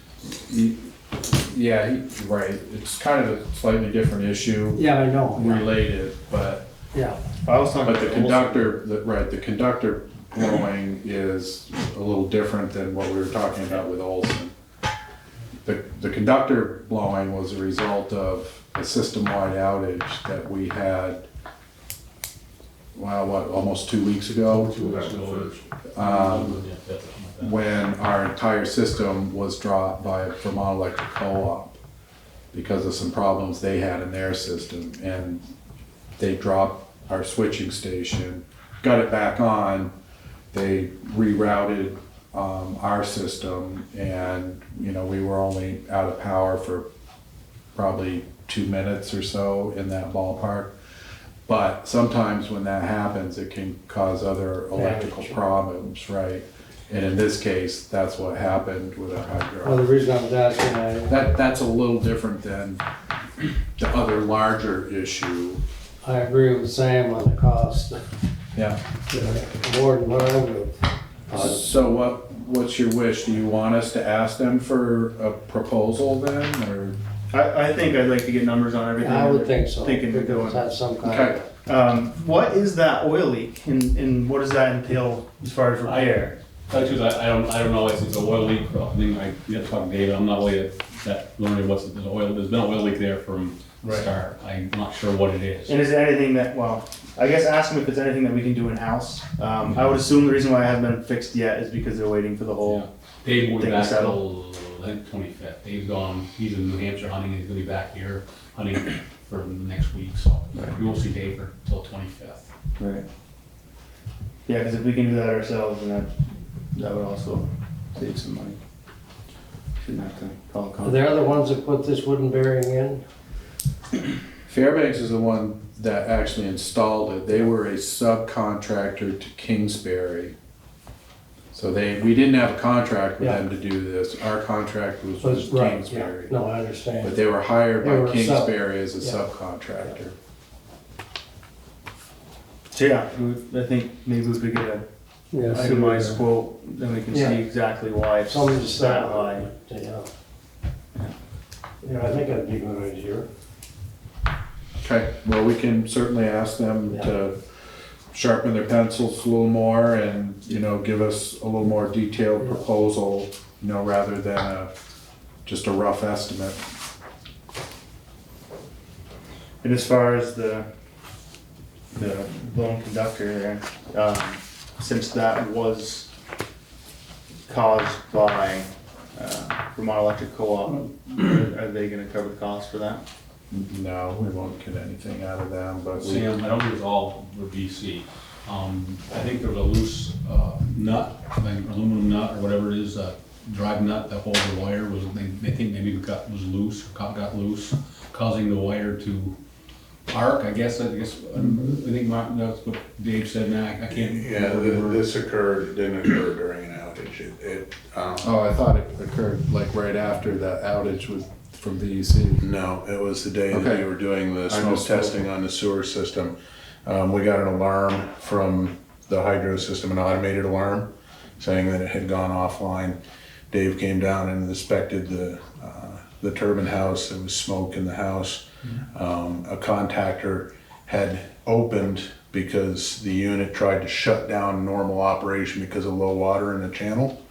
Yeah, right. It's kind of a slightly different issue, Yeah, I know. related, but Yeah, I was talking the about conductor, the conductor blowing is a little different than what we were talking about with Olson. The conductor blowing was a result of a system-wide outage that we had, almost 2 weeks ago? When our entire system was dropped by Vermont Electric Co-op because of some problems they had in their system, and they dropped our switching station, got it back on, they rerouted our system, and we were only out of power for probably 2 minutes or so, in that ballpark. But sometimes when that happens, it can cause other electrical problems, right? And in this case, that's what happened with our well, hydro. the reason I was asking, That's a little different than the other larger issue. I agree with Sam on the cost, Yeah. more than what I would. So what's your wish? Do you want us to ask them for a proposal then, or? I think I'd like to get numbers on everything. I would think so. Thinking we're Because doing. have some kind Okay. of, What is that oil leak and what does that entail as far as repair? Actually, I don't know, it's an oil leak, I think I, you have to talk to David, I'm not really that learned what's, there's been an oil leak there from the Right. start, I'm not sure what it is. And is there anything that, well, I guess ask them if there's anything that we can do in-house. I would assume the reason why it hasn't been fixed yet is because they're waiting for the whole. Dave will be Thing back settled. till, I think, 25th. Dave's gone, he's in New Hampshire hunting, he's gonna be back here hunting for next week, so we won't see Dave till 25th. Right. Yeah, because if we can do that ourselves, then that would also save some money. Shouldn't have to call a are there other ones that put this wooden bearing in? Fairbanks is the one that actually installed it. They were a subcontractor to Kingsbury. So we didn't have a contract with Yeah. them to do this. Our contract was Was with right, yeah, Kingsbury. no, I But understand. they were hired They by were a sub. Kingsbury as a Yeah. subcontractor. So yeah, I think maybe we could get a Yeah, I itemized agree. quote, then we can Yeah. see exactly why it's Something to that start high. with, yeah. Yeah, I think that'd be a good idea. Okay, well, we can certainly ask them to sharpen their pencils a little more and, give us a little more detailed proposal, rather than just a rough estimate. And as far as the blown conductor there, since that was caused by Vermont Electric Co-op, are they gonna cover the cost for that? No, we won't get anything out of them, but we, Sam, I don't think it's all with BC. I think there was a loose nut, like aluminum nut or whatever it is, drive nut that holds the wire they think maybe was loose, got loose, causing the wire to arc, I guess, I think Martin, that's what Dave said, now I can't. Yeah, this didn't occur during an outage. I thought it occurred like right after the outage from VEC. No, it was the day Okay. that we were doing the I smoke missed testing on the sewer system. We got an alarm from the hydro system, an automated alarm, saying that it had gone offline. Dave came down and inspected the turbine house. There was smoke in the house. A contactor had opened because the unit tried to shut down normal operation because of low water in the channel.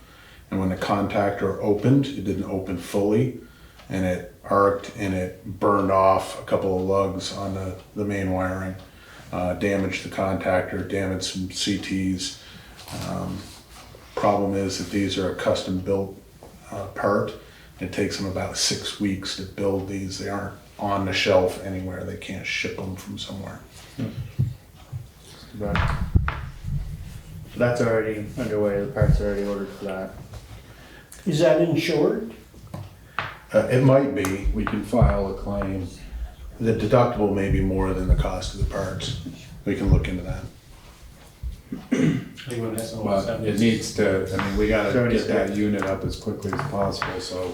And when the contactor opened, it didn't open fully, and it arced and it burned off a couple of lugs on the main wiring. Damaged the contactor, damaged some CTs. Problem is that these are a custom built part. It takes them about 6 weeks to build these. They aren't on the shelf anywhere. They can't ship them from somewhere. But that's already underway, the parts are already ordered for that. Is that insured? It might be. We can file a claim. The deductible may be more than the cost of the parts. We can look into that. But it needs to, we gotta get 76. that unit up as quickly as possible, so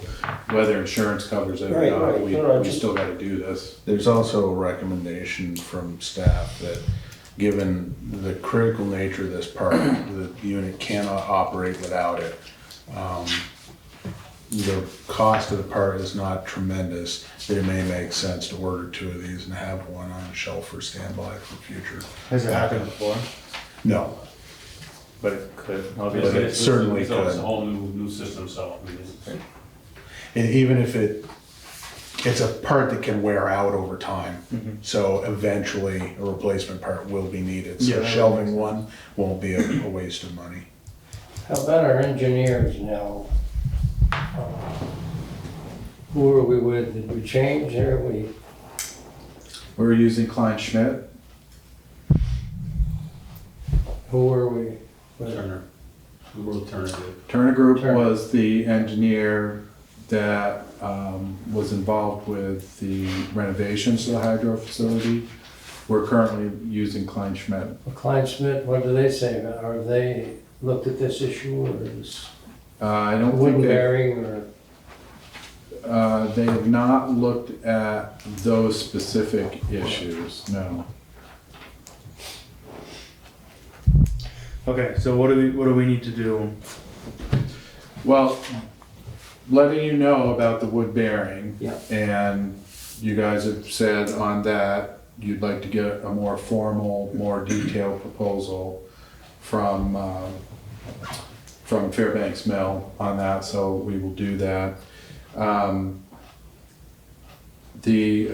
whether insurance covers it or Right, not, right. No, no, we just- still gotta do this. There's also a recommendation from staff that, given the critical nature of this part, the unit cannot operate without it. The cost of the part is not tremendous, but it may make sense to order 2 of these and have one on a shelf for standby for future. Has it happened before? No, But it could, But obviously. it certainly It's could. a whole new system, so, and even if it's a part that can wear out over time. So eventually a replacement part will be needed. Yeah, So that shelving makes one won't be a waste of money. How about our engineers now? Who are we with? Did we change or we? We're using Klein Schmidt. Who are we? with? Turner, the world Turner did. Turner Group Turner. was the engineer that was involved with the renovations to the hydro facility. We're currently using Klein Schmidt. Klein Smith, what do they say? Are they looked at this issue or is I don't wooden think bearing or? they have not looked at those specific issues, no. Okay, so what do we need to do? Well, letting you know about the wood bearing. Yeah. And you guys have said on that, you'd like to get a more formal, more detailed proposal from Fairbanks Mill on that, so we will do that. The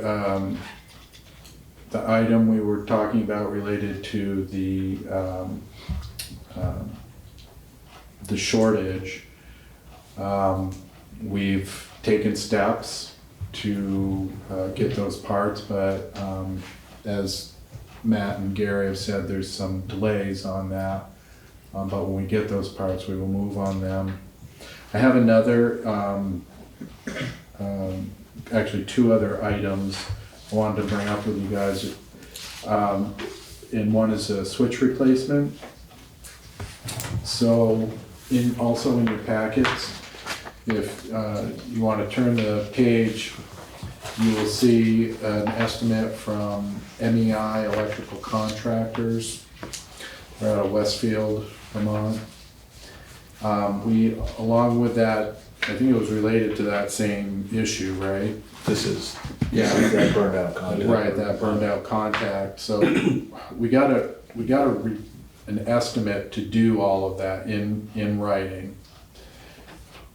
item we were talking about related to the shortage, we've taken steps to get those parts, but as Matt and Gary have said, there's some delays on that. But when we get those parts, we will move on them. I have another, actually two other items I wanted to bring up with you guys. And one is a switch replacement. So also in your packets, if you want to turn the page, you will see an estimate from MEI Electrical Contractors. They're out of Westfield, Vermont. We, along with that, I think it was related to that same issue, right? This is, Yeah. that burned out contact. Right, that burned out contact. So we got an estimate to do all of that in writing.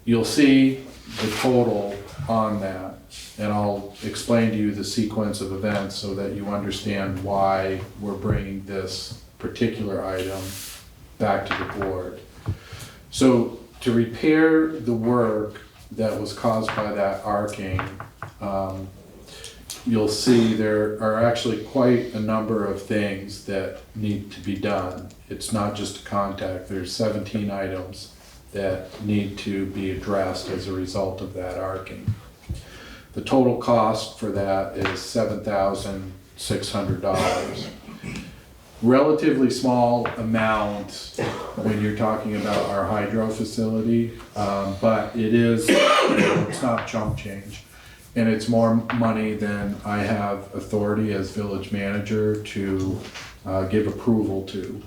You'll see the total on that, and I'll explain to you the sequence of events so that you understand why we're bringing this particular item back to the board. So to repair the work that was caused by that arcing, you'll see there are actually quite a number of things that need to be done. It's not just a contact, there's 17 items that need to be addressed as a result of that arcing. The total cost for that is $7,600. Relatively small amount when you're talking about our hydro facility, but it is, it's not chump change. And it's more money than I have authority as village manager to give approval to.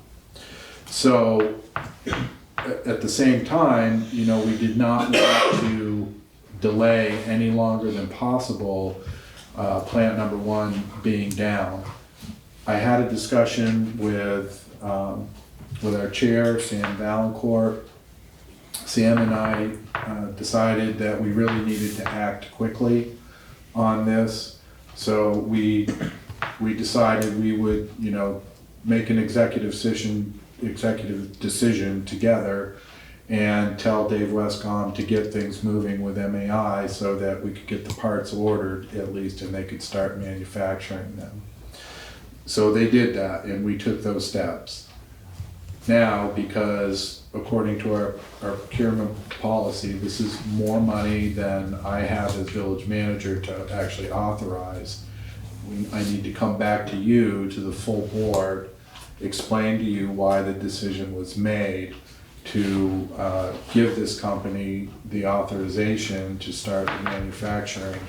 So at the same time, you know, we did not want to delay any longer than possible plant number one being down. I had a discussion with our chair, Sam Valancourt. Sam and I decided that we really needed to act quickly on this. So we decided we would, you know, make an executive decision together and tell Dave Westcom to get things moving with MAI so that we could get the parts ordered at least and they could start manufacturing them. So they did that and we took those steps. Now, because according to our procurement policy, this is more money than I have as village manager to actually authorize. I need to come back to you, to the full board, explain to you why the decision was made to give this company the authorization to start the manufacturing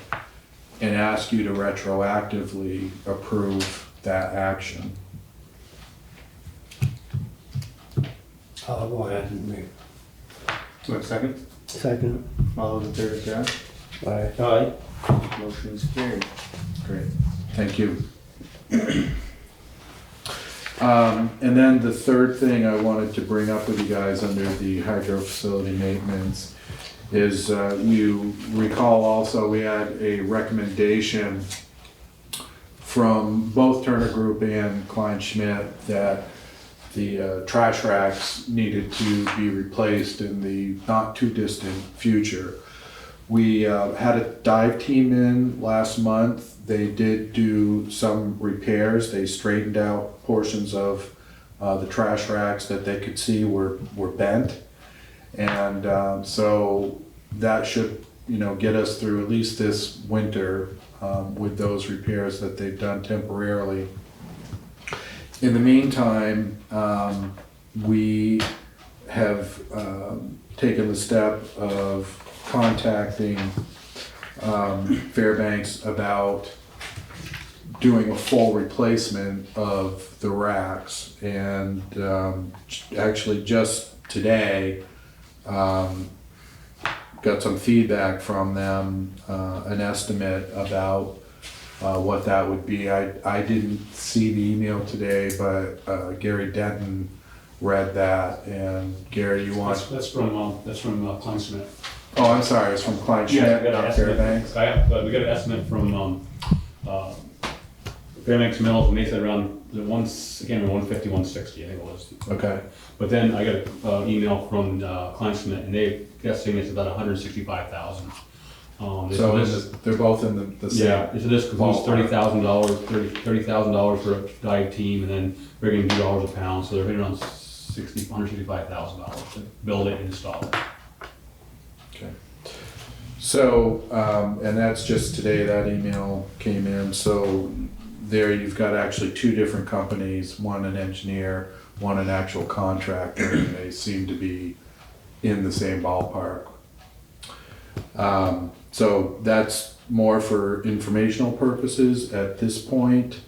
and ask you to retroactively approve that action. I'll go ahead and make. What, second? Second. All those in favor, say aye. Aye. Motion is carried. Great, thank you. And then the third thing I wanted to bring up with you guys under the hydro facility maintenance is you recall also we had a recommendation from both Turner Group and Klein Schmidt that the trash racks needed to be replaced in the not too distant future. We had a dive team in last month. They did do some repairs. They straightened out portions of the trash racks that they could see were bent. And so that should, you know, get us through at least this winter with those repairs that they've done temporarily. In the meantime, we have taken the step of contacting Fairbanks about doing a full replacement of the racks. And actually just today, got some feedback from them, an estimate about what that would be. I didn't see the email today, but Gary Denton read that. And Gary, you want? That's from Klein Smith. Oh, I'm sorry, it's from Klein Schmidt, not Fairbanks. We got an estimate from Fairbanks Mills, and they said around the I can't remember, 150, 160, I think it was. Okay. But then I got an email from Klein Smith, and they guessing it's about 165,000. So they're both in the same. Yeah, so this costs $30,000 for a dive team, and then they're getting $2 a pound, so they're hitting around $165,000 to build it and install it. Okay. So, and that's just today, that email came in. So there you've got actually two different companies, one an engineer, one an actual contractor, and they seem to be in the same ballpark. So that's more for informational purposes at this point.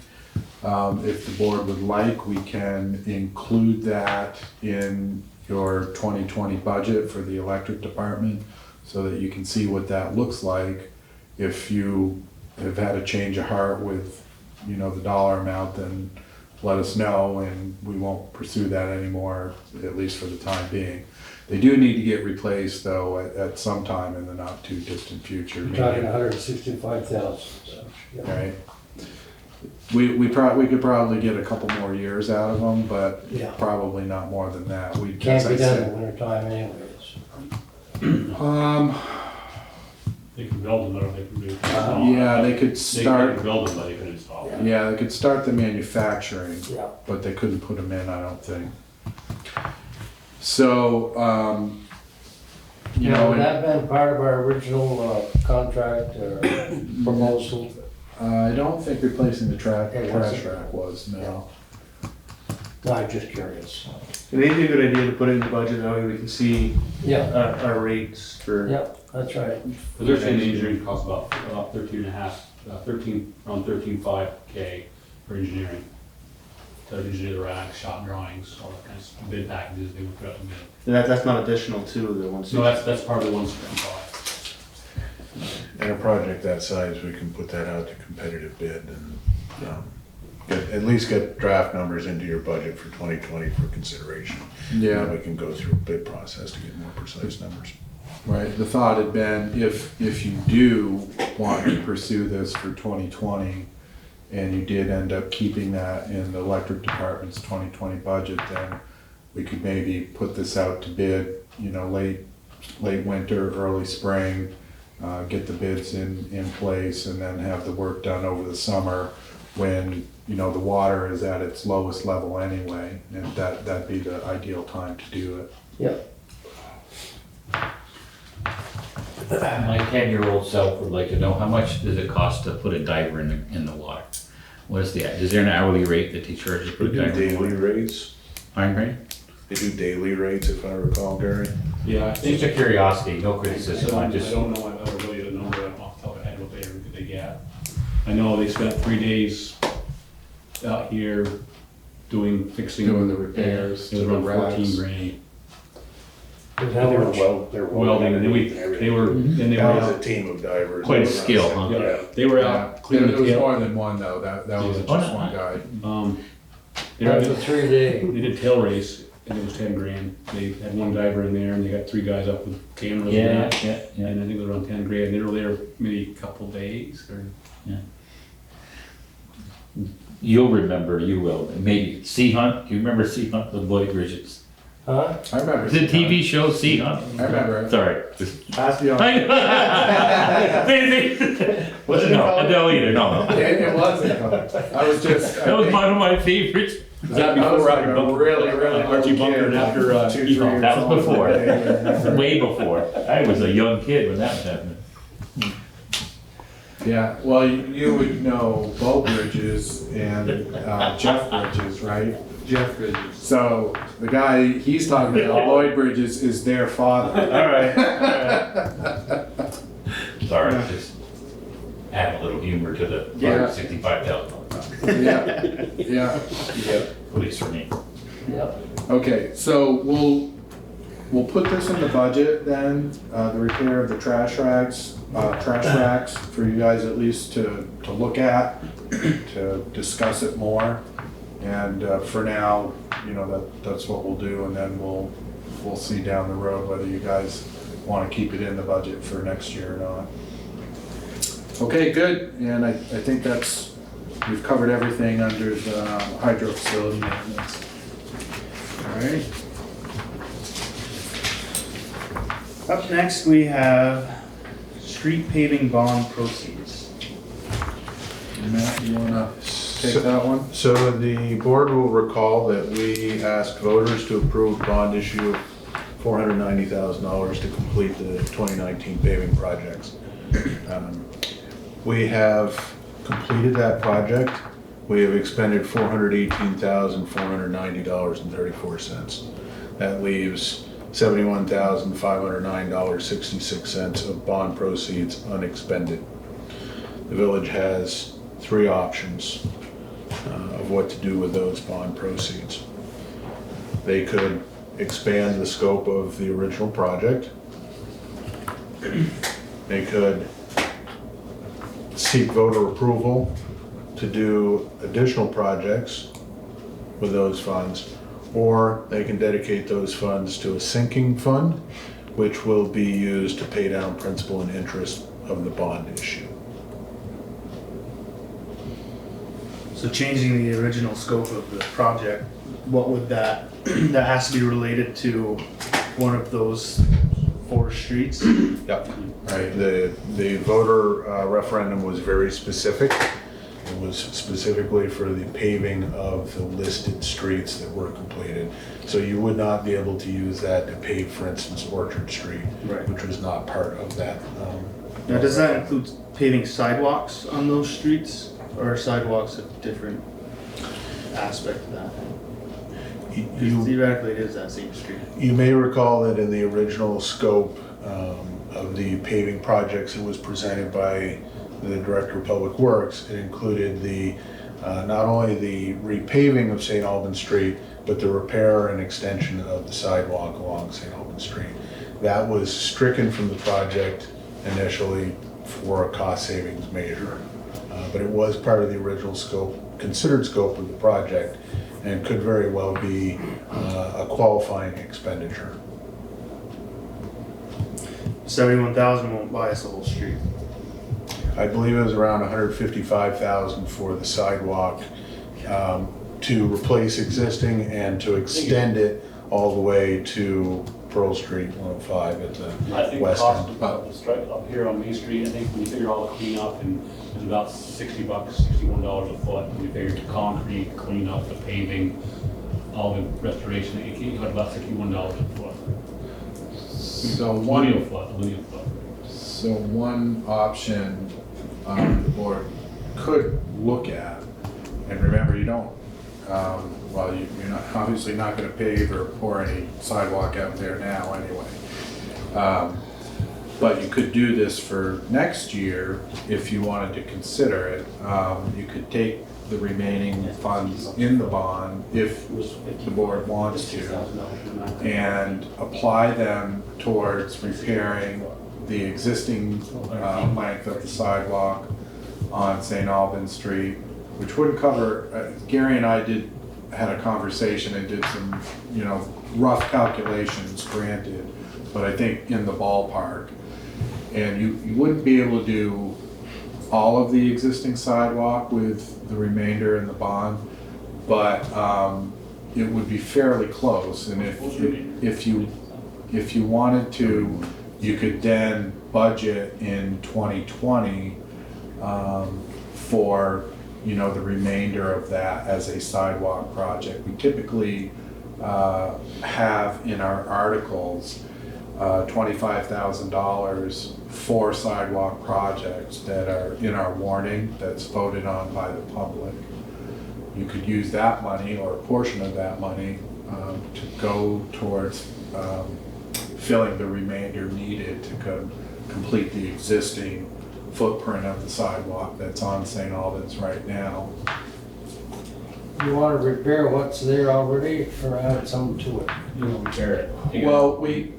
If the board would like, we can include that in your 2020 budget for the electric department so that you can see what that looks like. If you have had a change of heart with, you know, the dollar amount, then let us know and we won't pursue that anymore, at least for the time being. They do need to get replaced though at some time in the not too distant future. You're talking 165,000, so, yeah. Right. We could probably get a couple more years out of them, but Yeah. probably not more than that. We Can't as be I done in said, the winter time anyways. They can build them, or they can do. Yeah, they could They start. can build them, but they can install them. Yeah, they could start the manufacturing, Yeah. but they couldn't put them in, I don't think. So, you Now, know, would that been part of our original contract or proposal? I don't think replacing the trash It wasn't. rack was, no. No, I'm just curious. It may be a good idea to put it in the budget, that way we can see Yeah, our rates for. yeah, that's right. But they're saying the engineering costs about 13.5K for engineering. To engineer the rack, shop drawings, all that kind of stuff, bid packages they would put up in bid. And that's not additional to the one. So that's part of the 165. In a project that size, we can put that out to competitive bid and, at least get draft numbers into your budget for 2020 for consideration. Yeah. And we can go through a bid process to get more precise numbers. Right, the thought had been, if you do want to pursue this for 2020, and you did end up keeping that in the electric department's 2020 budget, then we could maybe put this out to bid, you know, late winter, early spring, get the bids in place, and then have the work done over the summer when, you know, the water is at its lowest level anyway, and that'd be the ideal time to do it. Yep. My 10-year-old self would like to know, how much does it cost to put a diver in the water? What is is there an hourly rate that he charges to put a diver in the water? rates. Iron Green? They do daily rates, if I recall, Gary. Yeah, I think. Just a curiosity, no criticism, I just. I don't know really the number off the top of my head what they get. I know they spent 3 days out here fixing. Doing the repairs It was to the around 14 racks. grand. Is that much? Welding, and then they were That was a team of divers. Quite a skill, huh? Yeah, they were out Yeah, cleaning it the was tail. more than one though, that wasn't Oh, just no. one guy. That was a 3-day. They did tail race, and it was 10 grand. They had one diver in there, and they got 3 guys up with cameras and that. Yeah. And I think it was around 10 grand. They were there maybe a couple days, or. You'll remember, you will, maybe Sea Hunt, do you remember Sea Hunt with Lloyd Bridges? Huh? I remember. The TV show Sea Hunt? I remember it. Sorry. Has to be on. What's it called? No, either, no. It wasn't. I was just. That was one of my favorites. Was that I was before like a really Archie little Bunker and kid, after, 2-3 Eagle? years That was old. before. Yeah. Way before. I was a young kid when that was happening. Yeah, well, you would know Bo Bridges and Jeff Bridges, right? Jeff Bridges. So the guy he's talking about, Lloyd Bridges, is their father. Alright. Sorry, just add a little humor to the Yeah. $165,000. Yeah, yeah. Police for me. Okay, so we'll put this in the budget then, the repair of the trash racks for you guys at least to look at, to discuss it more. And for now, you know, that's what we'll do, and then we'll see down the road whether you guys want to keep it in the budget for next year or not. Okay, good, and I think we've covered everything under the hydro facility maintenance. All right. Up next, we have street paving bond proceeds. Matt, you wanna take that one? So the board will recall that we asked voters to approve bond issue of $490,000 to complete the 2019 paving projects. We have completed that project. We have expended $418,490.34. That leaves $71,509.66 of bond proceeds unexpended. The village has three options of what to do with those bond proceeds. They could expand the scope of the original project. They could seek voter approval to do additional projects with those funds, or they can dedicate those funds to a sinking fund, which will be used to pay down principal and interest of the bond issue. So changing the original scope of the project, what would that has to be related to one of those 4 streets? Yep. Right. The voter referendum was very specific. It was specifically for the paving of the listed streets that were completed. So you would not be able to use that to pave, for instance, Orchard Street, Right. which was not part of that. Now, does that include paving sidewalks on those streets, or are sidewalks a different aspect of that? You, Theoretically, it is that same street. you may recall that in the original scope of the paving projects that was presented by the Director of Public Works, it included the not only the repaving of St. Albans Street, but the repair and extension of the sidewalk along St. Albans Street. That was stricken from the project initially for a cost savings measure, but it was part of the original scope, considered scope of the project, and could very well be a qualifying expenditure. 71,000 won't buy us the whole street. I believe it was around $155,000 for the sidewalk to replace existing and to extend it all the way to Pearl Street 105 at the I think the west cost end. of the strike up here on Main Street, I think when you figure all the cleanup, and it's about $60, $61 a foot. When you figure the concrete, cleanup, the paving, all the restoration, you got about $61 a foot. So Linear foot. So one option the board could look at, and remember, you don't, well, you're not, obviously not gonna pave or pour any sidewalk out there now anyway. But you could do this for next year if you wanted to consider it. You could take the remaining funds in the bond, if the board wants to, and apply them towards repairing the existing length of the sidewalk on St. Albans Street, which wouldn't cover, Gary and I had a conversation and did some, rough calculations, granted, but I think in the ballpark. And you wouldn't be able to do all of the existing sidewalk with the remainder in the bond, but it would be fairly close. And if you wanted to, you could then budget in 2020 for the remainder of that as a sidewalk project. We typically have in our articles $25,000 for sidewalk projects that are in our warning that's voted on by the public. You could use that money or a portion of that money to go towards filling the remainder needed to complete the existing footprint of the sidewalk that's on St. Albans right now. You wanna repair what's there already or add some to it? You know, repair it. Well, we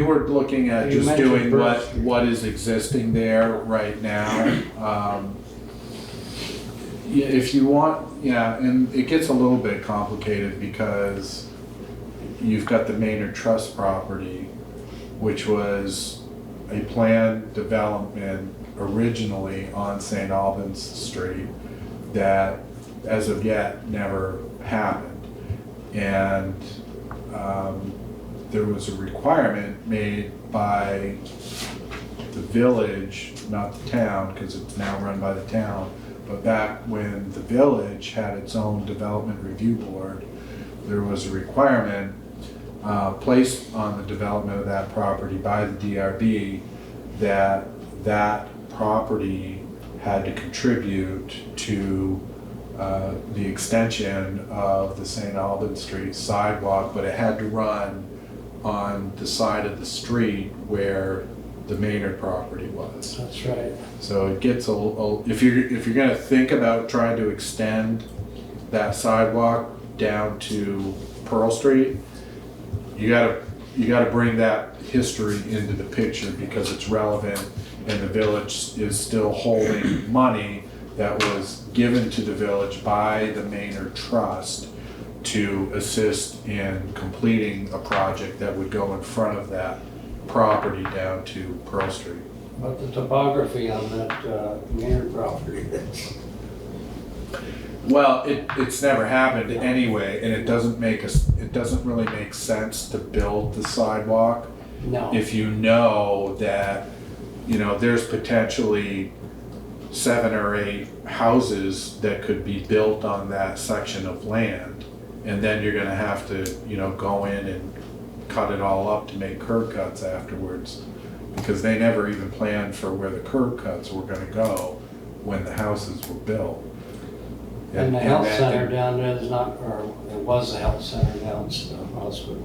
were looking at You just mentioned doing Birch. what is existing there right now. Yeah, if you want, yeah, and it gets a little bit complicated because you've got the Maynard Trust property, which was a planned development originally on St. Albans Street that, as of yet, never happened. And there was a requirement made by the village, not the town, because it's now run by the town, but back when the village had its own development review board, there was a requirement placed on the development of that property by the DRB that that property had to contribute to the extension of the St. Albans Street sidewalk, but it had to run on the side of the street where the Maynard property was. That's right. So it gets if you're gonna think about trying to extend that sidewalk down to Pearl Street, you gotta bring that history into the picture because it's relevant, and the village is still holding money that was given to the village by the Maynard Trust to assist in completing a project that would go in front of that property down to Pearl Street. But the topography on that Maynard property, Well, it's never happened anyway, and it doesn't really make sense to build the sidewalk no. if you know that, there's potentially 7 or 8 houses that could be built on that section of land. And then you're gonna have to, go in and cut it all up to make curb cuts afterwards. Because they never even planned for where the curb cuts were gonna go when the houses were built. And the health that center didn't- down there is not, or it was a health center down at the hospital.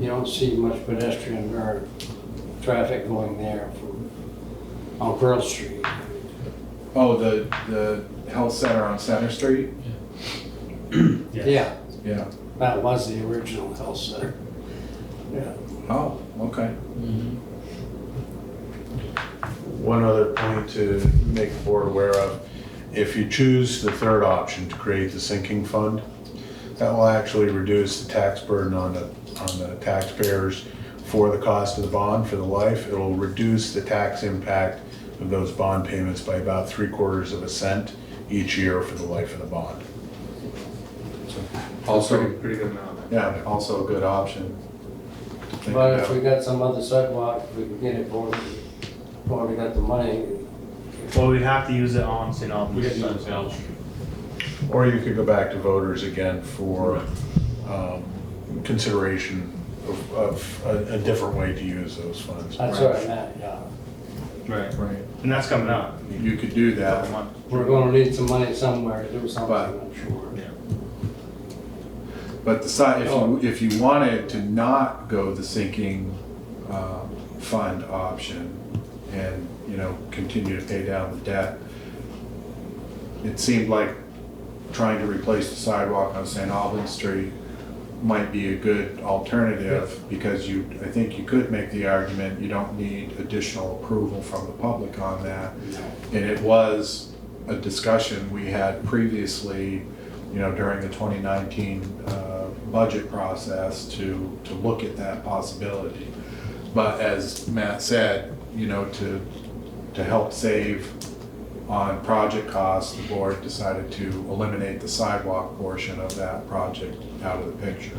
You don't see much pedestrian or traffic going there on Pearl Street. Oh, the health center on Center Street? Yeah, Yeah. that was the original health center. Yeah. Oh, okay. One other point to make the board aware of, if you choose the third option to create the sinking fund, that will actually reduce the tax burden on the taxpayers for the cost of the bond for the life. It'll reduce the tax impact of those bond payments by about 3/4 cent each year for the life of the bond. Also, Pretty good amount. yeah, also a good option to think But if about. we got some other sidewalk, we could get it for we got the money. Well, we'd have to use it on St. Albans. We didn't sell. Or you could go back to voters again for consideration of a different way to use those funds. That's what I meant, yeah. Right. Right. And that's coming up. You could do that. We're gonna need some money somewhere to do something, But- I'm sure. But if you wanted to not go the sinking fund option and, continue to pay down the debt, it seemed like trying to replace the sidewalk on St. Albans Street might be a good alternative because I think you could make the argument you don't need additional approval from the public on that. And it was a discussion we had previously, during the 2019 budget process to look at that possibility. But as Matt said, to help save on project costs, the board decided to eliminate the sidewalk portion of that project out of the picture.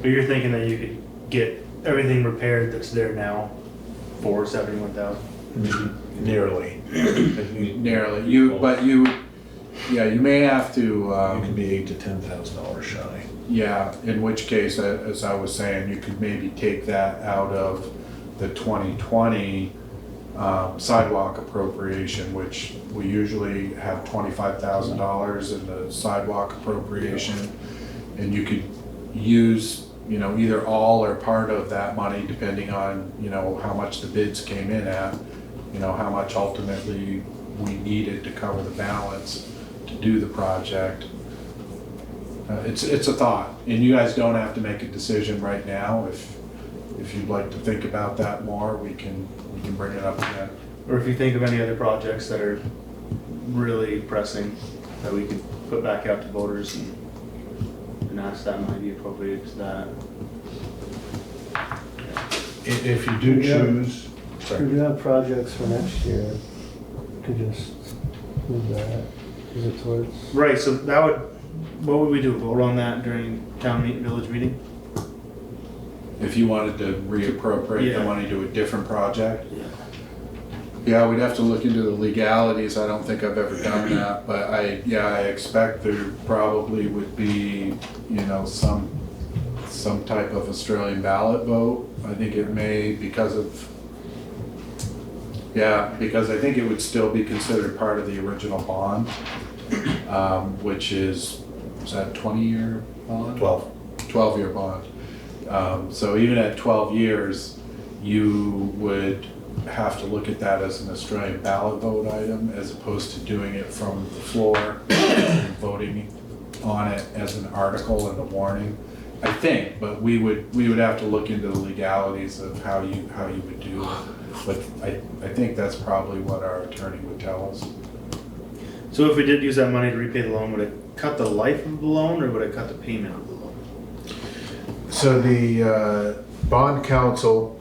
But you're thinking that you could get everything repaired that's there now for 71,000? Nearly. Narrowly, you may have to, It could be $8,000 to $10,000 shy. yeah, in which case, as I was saying, you could maybe take that out of the 2020 sidewalk appropriation, which we usually have $25,000 in the sidewalk appropriation. And you could use, either all or part of that money, depending on, how much the bids came in at, how much ultimately we needed to cover the balance to do the project. It's a thought, and you guys don't have to make a decision right now. If you'd like to think about that more, we can bring it up again. Or if you think of any other projects that are really pressing, that we could put back out to voters and ask, that might be appropriate to that. If you do choose, sorry. Could you have projects for next year to just move that, move it towards? Right, so that would, what would we do, vote on that during village meeting? If you wanted to reappropriate the Yeah. money to a different project? Yeah. Yeah, we'd have to look into the legalities. I don't think I've ever done that, but I expect there probably would be, some type of Australian ballot vote. I think it may because I think it would still be considered part of the original bond, which is that 20-year bond? 12-year bond. So even at 12 years, you would have to look at that as an Australian ballot vote item as opposed to doing it from the floor and voting on it as an article in the warning. I think, but we would have to look into the legalities of how you would do it. But I think that's probably what our attorney would tell us. So if we did use that money to repay the loan, would it cut the life of the loan or would it cut the payment of the loan? So the bond council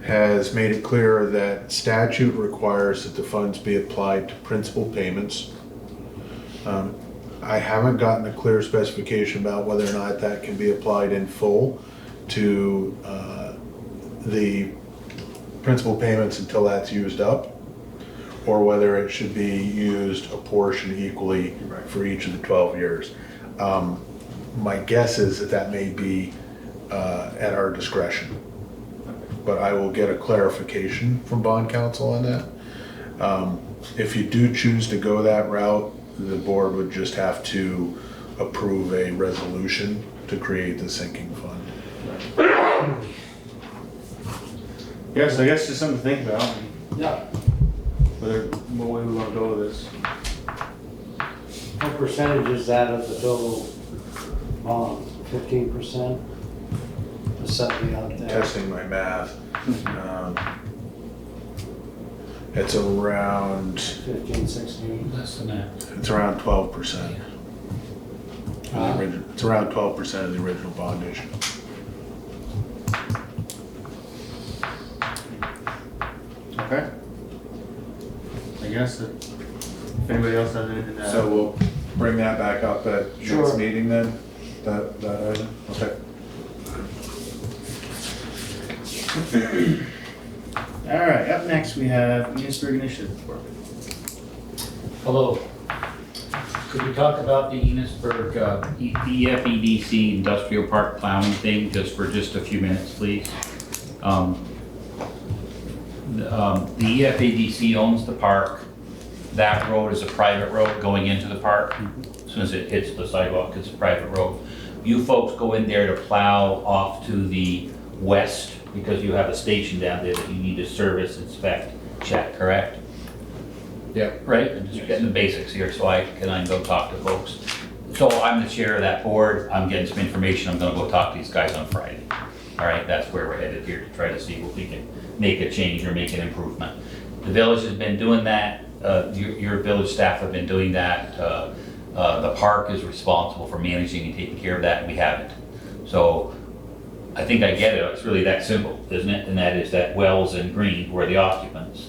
has made it clear that statute requires that the funds be applied to principal payments. I haven't gotten a clear specification about whether or not that can be applied in full to the principal payments until that's used up, or whether it should be used a portion equally for each of the 12 years. My guess is that may be at our discretion, but I will get a clarification from bond council on that. If you do choose to go that route, the board would just have to approve a resolution to create the sinking fund. Yes, I guess just something to think about, Yeah. what way we want to go with this. What percentage is that of the total bond? 15%? Just something out there. Testing my math. It's around 15, 16. Less than that. It's around 12%. It's around 12% of the original bond issue. Okay. I guess that, if anybody else has anything to add. So we'll bring that back up at Sure. next meeting then? That item? Okay. All right, up next we have Enosburg Initiative Report. Hello. Could we talk about the Enosburg EFEDC Industrial Park plowing thing for just a few minutes, please? The EFADC owns the park. That road is a private road going into the park. As soon as it hits the sidewalk, it's a private road. You folks go in there to plow off to the west because you have a station down there that you need to service, inspect, check, correct? Yeah. Right? I'm just getting the basics here so I can go talk to folks. So I'm the chair of that board. I'm getting some information. I'm gonna go talk to these guys on Friday. All right, that's where we're headed here to try to see if we can make a change or make an improvement. The village has been doing that. Your village staff have been doing that. The park is responsible for managing and taking care of that, and we haven't. So I think I get it. It's really that simple, isn't it? And that is that Wells and Green were the occupants.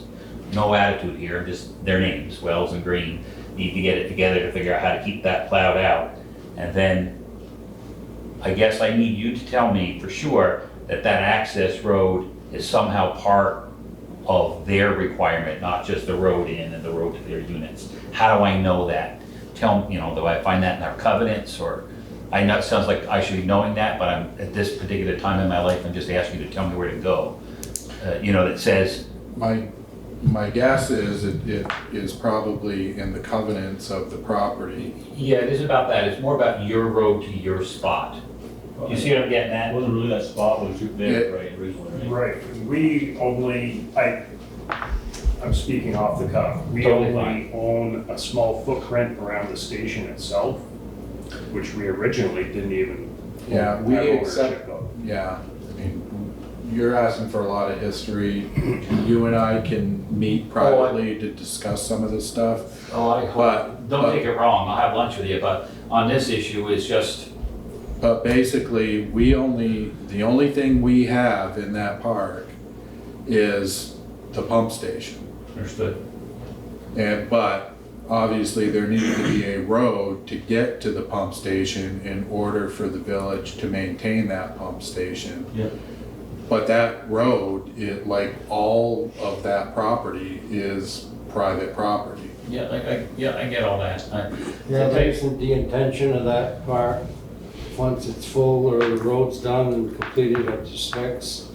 No attitude here, just their names. Wells and Green need to get it together to figure out how to keep that plowed out. And then I guess I need you to tell me for sure that that access road is somehow part of their requirement, not just the road in and the road to their units. How do I know that? Tell me, do I find that in our covenants, or I know it sounds like I should be knowing that, but I'm at this particular time in my life, I'm just asking you to tell me where to go. That says. My guess is it is probably in the covenants of the property. Yeah, it is about that. It's more about your road to your spot. You see what I'm getting It at? wasn't really that spot, was there, Yeah. right, originally, right? Right, we only, I'm speaking off the cuff. We Totally only own a small footprint around the station itself, which we originally didn't even Yeah, have we ownership accept, of. yeah, I mean, you're asking for a lot of history. You and I can meet privately to discuss some of this stuff. But don't take it wrong, I'll have lunch with you, but on this issue, it's just, But basically, the only thing we have in that park is the pump station. understood. But obviously, there needed to be a road to get to the pump station in order for the village to maintain that pump station. Yeah. But that road, like all of that property, is private property. Yeah, I get all that. Yeah, isn't the intention of that part, once it's full or the road's done and completed up to specs,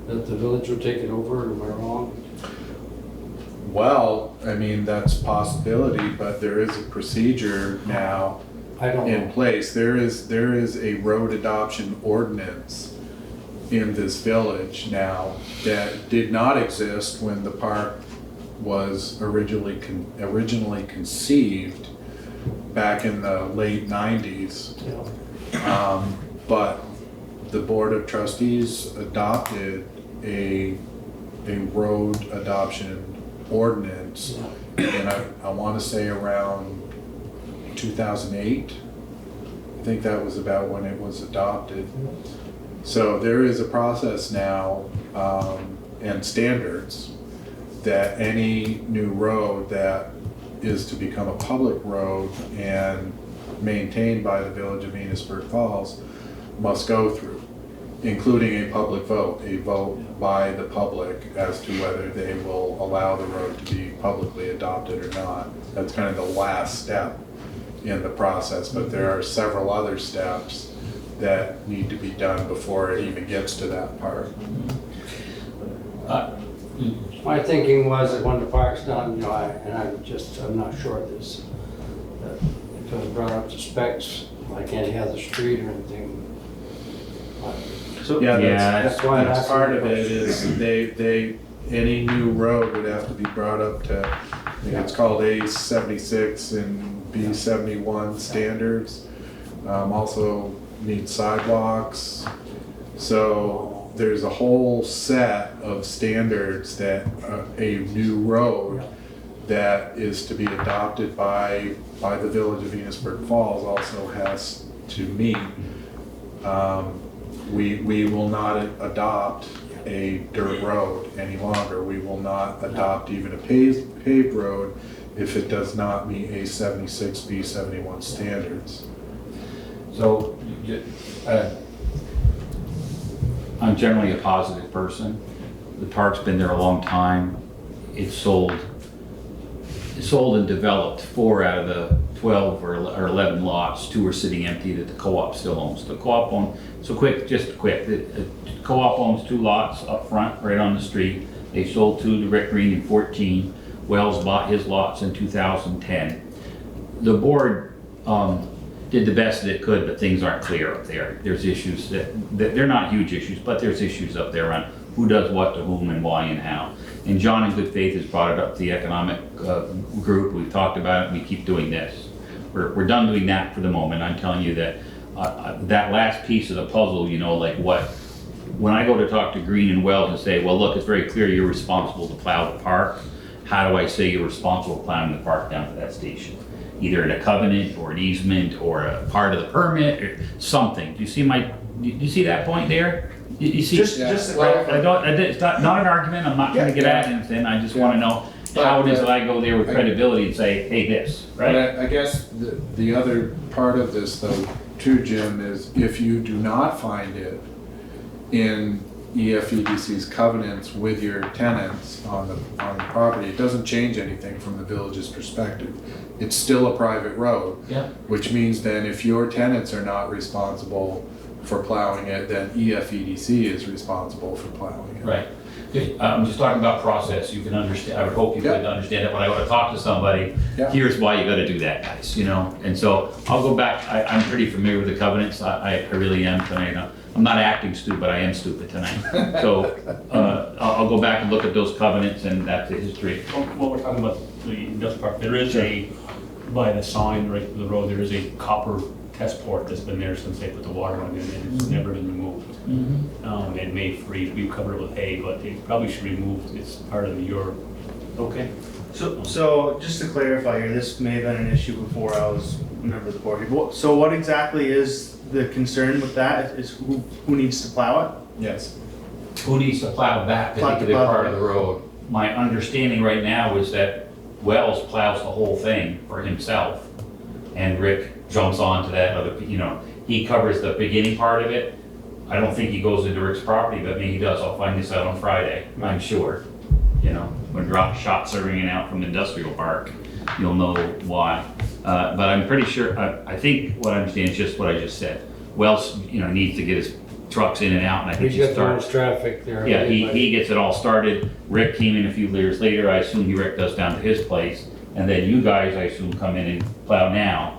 that the village will take it over, am I wrong? Well, I mean, that's a possibility, but there is a procedure now I don't in know. place. There is a road adoption ordinance in this village now that did not exist when the park was originally conceived back in the late 90s. Yeah. But the Board of Trustees adopted a road adoption ordinance, and I want to say around 2008. I think that was about when it was adopted. So there is a process now and standards that any new road that is to become a public road and maintained by the Village of Enosburg Falls must go through, including a public vote, a vote by the public as to whether they will allow the road to be publicly adopted or not. That's kind of the last step in the process, but there are several other steps that need to be done before it even gets to that part. My thinking was that when the park's done, you know, I'm not sure of this, that if it was brought up to specs, like any other street or anything. So, Yeah, That's why that's that's part of it is any new road would have to be brought up to, I think it's called A76 and B71 standards. Also need sidewalks. So there's a whole set of standards that a new road that is to be adopted by the Village of Enosburg Falls also has to meet. We will not adopt a dirt road any longer. We will not adopt even a paved road if it does not meet A76, B71 standards. So, I'm generally a positive person. The park's been there a long time. It's sold and developed 4 out of the 12 or 11 lots. 2 are sitting empty that the co-op still owns. The co-op owns, the co-op owns 2 lots up front, right on the street. They sold 2 to Rick Green in 14. Wells bought his lots in 2010. The board did the best that it could, but things aren't clear up there. There's issues that they're not huge issues, but there's issues up there on who does what to whom and why and how. And John in good faith has brought it up to the economic group. We've talked about it. We keep doing this. We're done doing that for the moment. I'm telling you that that last piece of the puzzle, you know, like when I go to talk to Green and Wells and say, well, look, it's very clear you're responsible to plow the park. How do I say you're responsible for plowing the park down to that station? Either in a covenant or an easement or a part of the permit or something. Do you see that point there? You see, just to clarify. it's not an argument. I'm not trying to get at anything. I just want to know how it is that I go there with credibility and say, hey, this, right? But I guess the other part of this though, too, Jim, is if you do not find it in EFEDC's covenants with your tenants on the property, it doesn't change anything from the village's perspective. It's still a private road. Yeah. Which means then if your tenants are not responsible for plowing it, then EFEDC is responsible for plowing it. Right. I'm just talking about process. You can understand, I would hope you could understand it when I go to talk to somebody. Yeah. Here's why you gotta do that, guys, you know? And so I'll go back, I'm pretty familiar with the covenants. I really am tonight. I'm not acting stupid, I am stupid tonight. So, I'll go back and look at those covenants and that's the history. While we're talking about the industrial park, there is by the sign right to the road, there is a copper test port that's been there since they put the water line in, and it's never been removed. It may freeze, we've covered it with hay, but it probably should be removed, it's part of your. Okay. So just to clarify here, this may have been an issue before I was a member of the board. So what exactly is the concern with that? Is who needs to plow it? Yes. Who needs to plow back Plow to to the plow part the- of the road? My understanding right now is that Wells plows the whole thing for himself, and Rick jumps onto that other, he covers the beginning part of it. I don't think he goes into Rick's property, but maybe he does. I'll find this out on Friday, I'm sure. When rock shots are ringing out from the industrial park, you'll know why. But I'm pretty sure, I think what I understand is just what I just said. Wells, needs to get his trucks in and out, and I think He's he got the starts. most traffic there. Yeah, he gets it all started. Rick came in a few years later. I assume Rick does down to his place. And then you guys, I assume, come in and plow now.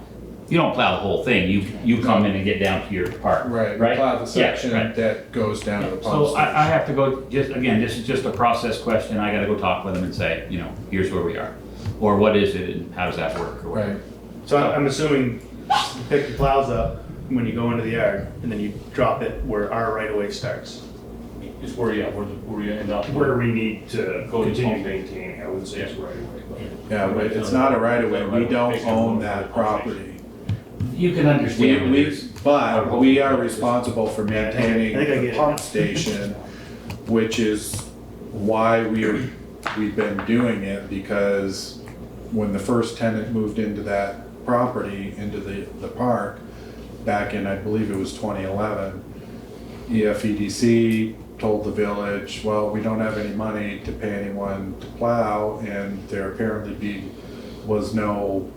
You don't plow the whole thing. You come in and get down to your part. Right, we Right? plow the Yeah, section right. that goes down to the pump So station. I have to go, again, this is just a process question. I gotta go talk with them and say, here's where we are. Or what is it and how does that work or whatever. Right, So I'm assuming you pick the plows up when you go into the yard and then you drop it where our right of way starts. Is where you end up. Where we need to Go to continue pump. maintaining, I wouldn't say it's right away, but. yeah, but it's not a right of way, we don't own that property. You can understand. But we are responsible for I maintaining think I get the it pump now. station, which is why we've been doing it, because when the first tenant moved into that property, into the park, back in, I believe it was 2011, EFEDC told the village, well, we don't have any money to pay anyone to plow, and there apparently was no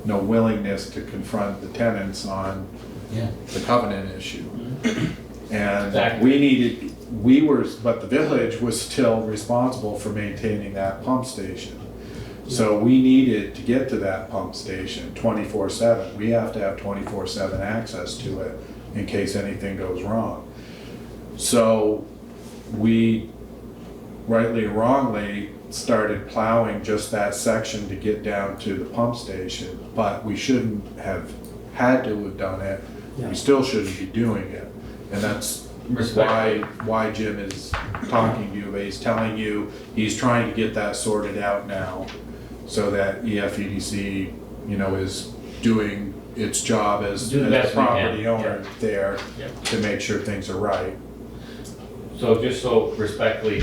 willingness to confront the tenants on the covenant issue. And Exactly. but the village was still responsible for maintaining that pump station. So we needed to get to that pump station 24/7. We have to have 24/7 access to it in case anything goes wrong. So we, rightly or wrongly, started plowing just that section to get down to the pump station, but we shouldn't have had to have done it. We still shouldn't be doing it. And that's why Jim is talking to you. He's telling you, he's trying to get that sorted out now so that EFEDC, is doing its job as Do the the best we can. property owner there Yeah. to make sure things are right. So just so respectfully,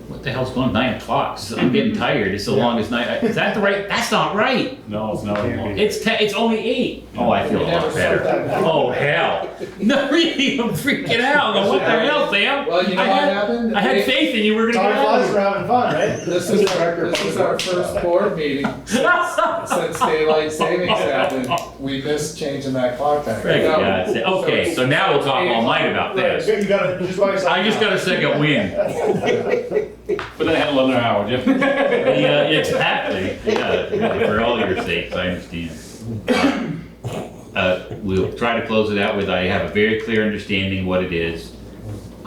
what the hell's going on? 9 o'clock. I'm getting tired. It's the longest night. Is that the right? That's not right. No, it's not. It's only 8. Oh, I feel a lot better. Oh, hell. No, really, I'm freaking out. What the hell, Sam? Well, you know what happened? I had faith in you were gonna get out of We're having fun, right? This is our first board meeting since daylight savings happened. We missed changing that clock back. Frick, God's sake. Okay, so now we'll talk all night about this. You gotta just buy yourself. I just got a second wind. But then I had another hour, Jim. Yeah, exactly. Yeah, for all your sakes, I understand. We'll try to close it out with, I have a very clear understanding what it is.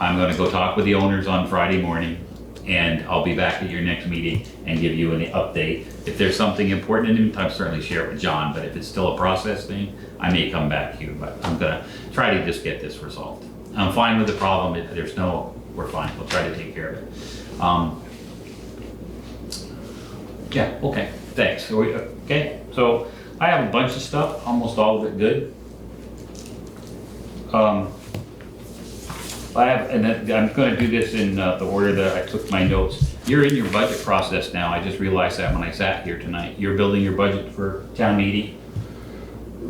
I'm gonna go talk with the owners on Friday morning, and I'll be back at your next meeting and give you an update. If there's something important in the meantime, certainly share it with John, but if it's still a process thing, I may come back to you, but I'm gonna try to just get this resolved. I'm fine with the problem, we're fine, we'll try to take care of it. Yeah, okay, thanks. Okay, so I have a bunch of stuff, almost all of it good. I'm gonna do this in the order that I took my notes. You're in your budget process now, I just realized that when I sat here tonight. You're building your budget for town meeting?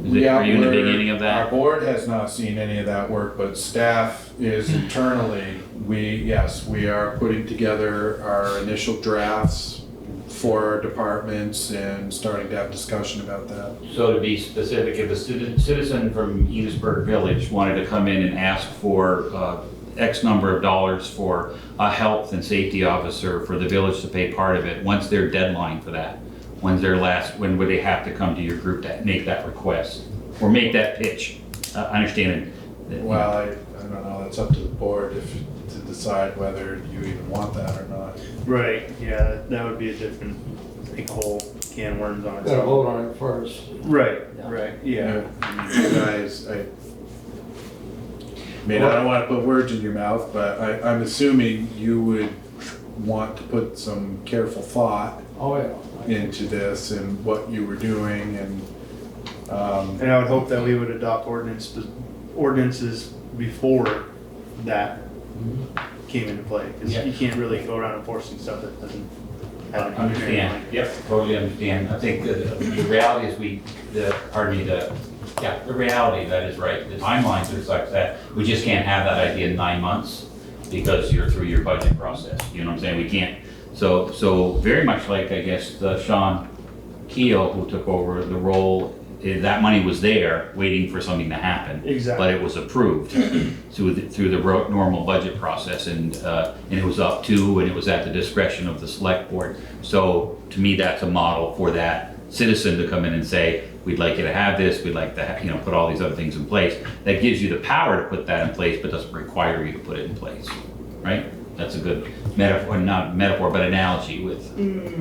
Is it, Yeah, are you in the we're- beginning of that? Our board has not seen any of that work, but staff is internally, we are putting together our initial drafts for our departments and starting to have discussion about that. So to be specific, if a citizen from Enosburg Village wanted to come in and ask for X number of dollars for a health and safety officer for the village to pay part of it, when's their deadline for that? When would they have to come to your group to make that request? Or make that pitch? Understanding Well, I don't know, that's up to the board to decide whether you even want that or not. Right, yeah, that would be a different, like, whole can of worms on its Gotta own. vote on it first. Right, Yeah. right, yeah. You guys, I mean, I don't wanna put words in your mouth, but I'm assuming you would want to put some careful thought Oh, yeah. into this and what you were doing and, And I would hope that we would adopt ordinances before that came into play, because Yeah. you can't really go around enforcing stuff that doesn't have an Understand, yep, totally understand. I think the reality is the reality, that is right. The timelines are such that we just can't have that idea in 9 months because you're through your budget process. You know what I'm saying? We can't. So very much like, I guess, Sean Keel, who took over the role, that money was there waiting for something to happen. Exactly. But it was approved through the normal budget process, and it was up to, and it was at the discretion of the select board. So to me, that's a model for that citizen to come in and say, we'd like you to have this, we'd like to put all these other things in place. That gives you the power to put that in place, but doesn't require you to put it in place, right? That's a good metaphor, not metaphor, but analogy with.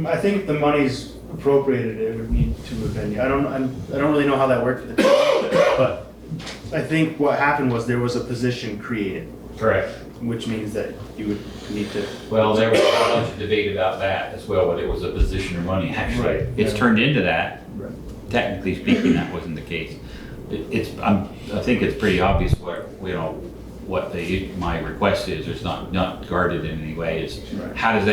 I think if the money's appropriated, it would need to have been. I don't really know how that worked, but I think what happened was there was a position created, Correct. which means that you would need to. Well, there was a bunch of debate about that as well, whether it was a position or money, actually. Right. It's Yeah. turned into that. Right. Technically speaking, that wasn't the case. I think it's pretty obvious what my request is. It's not guarded in any way. It's Right. how does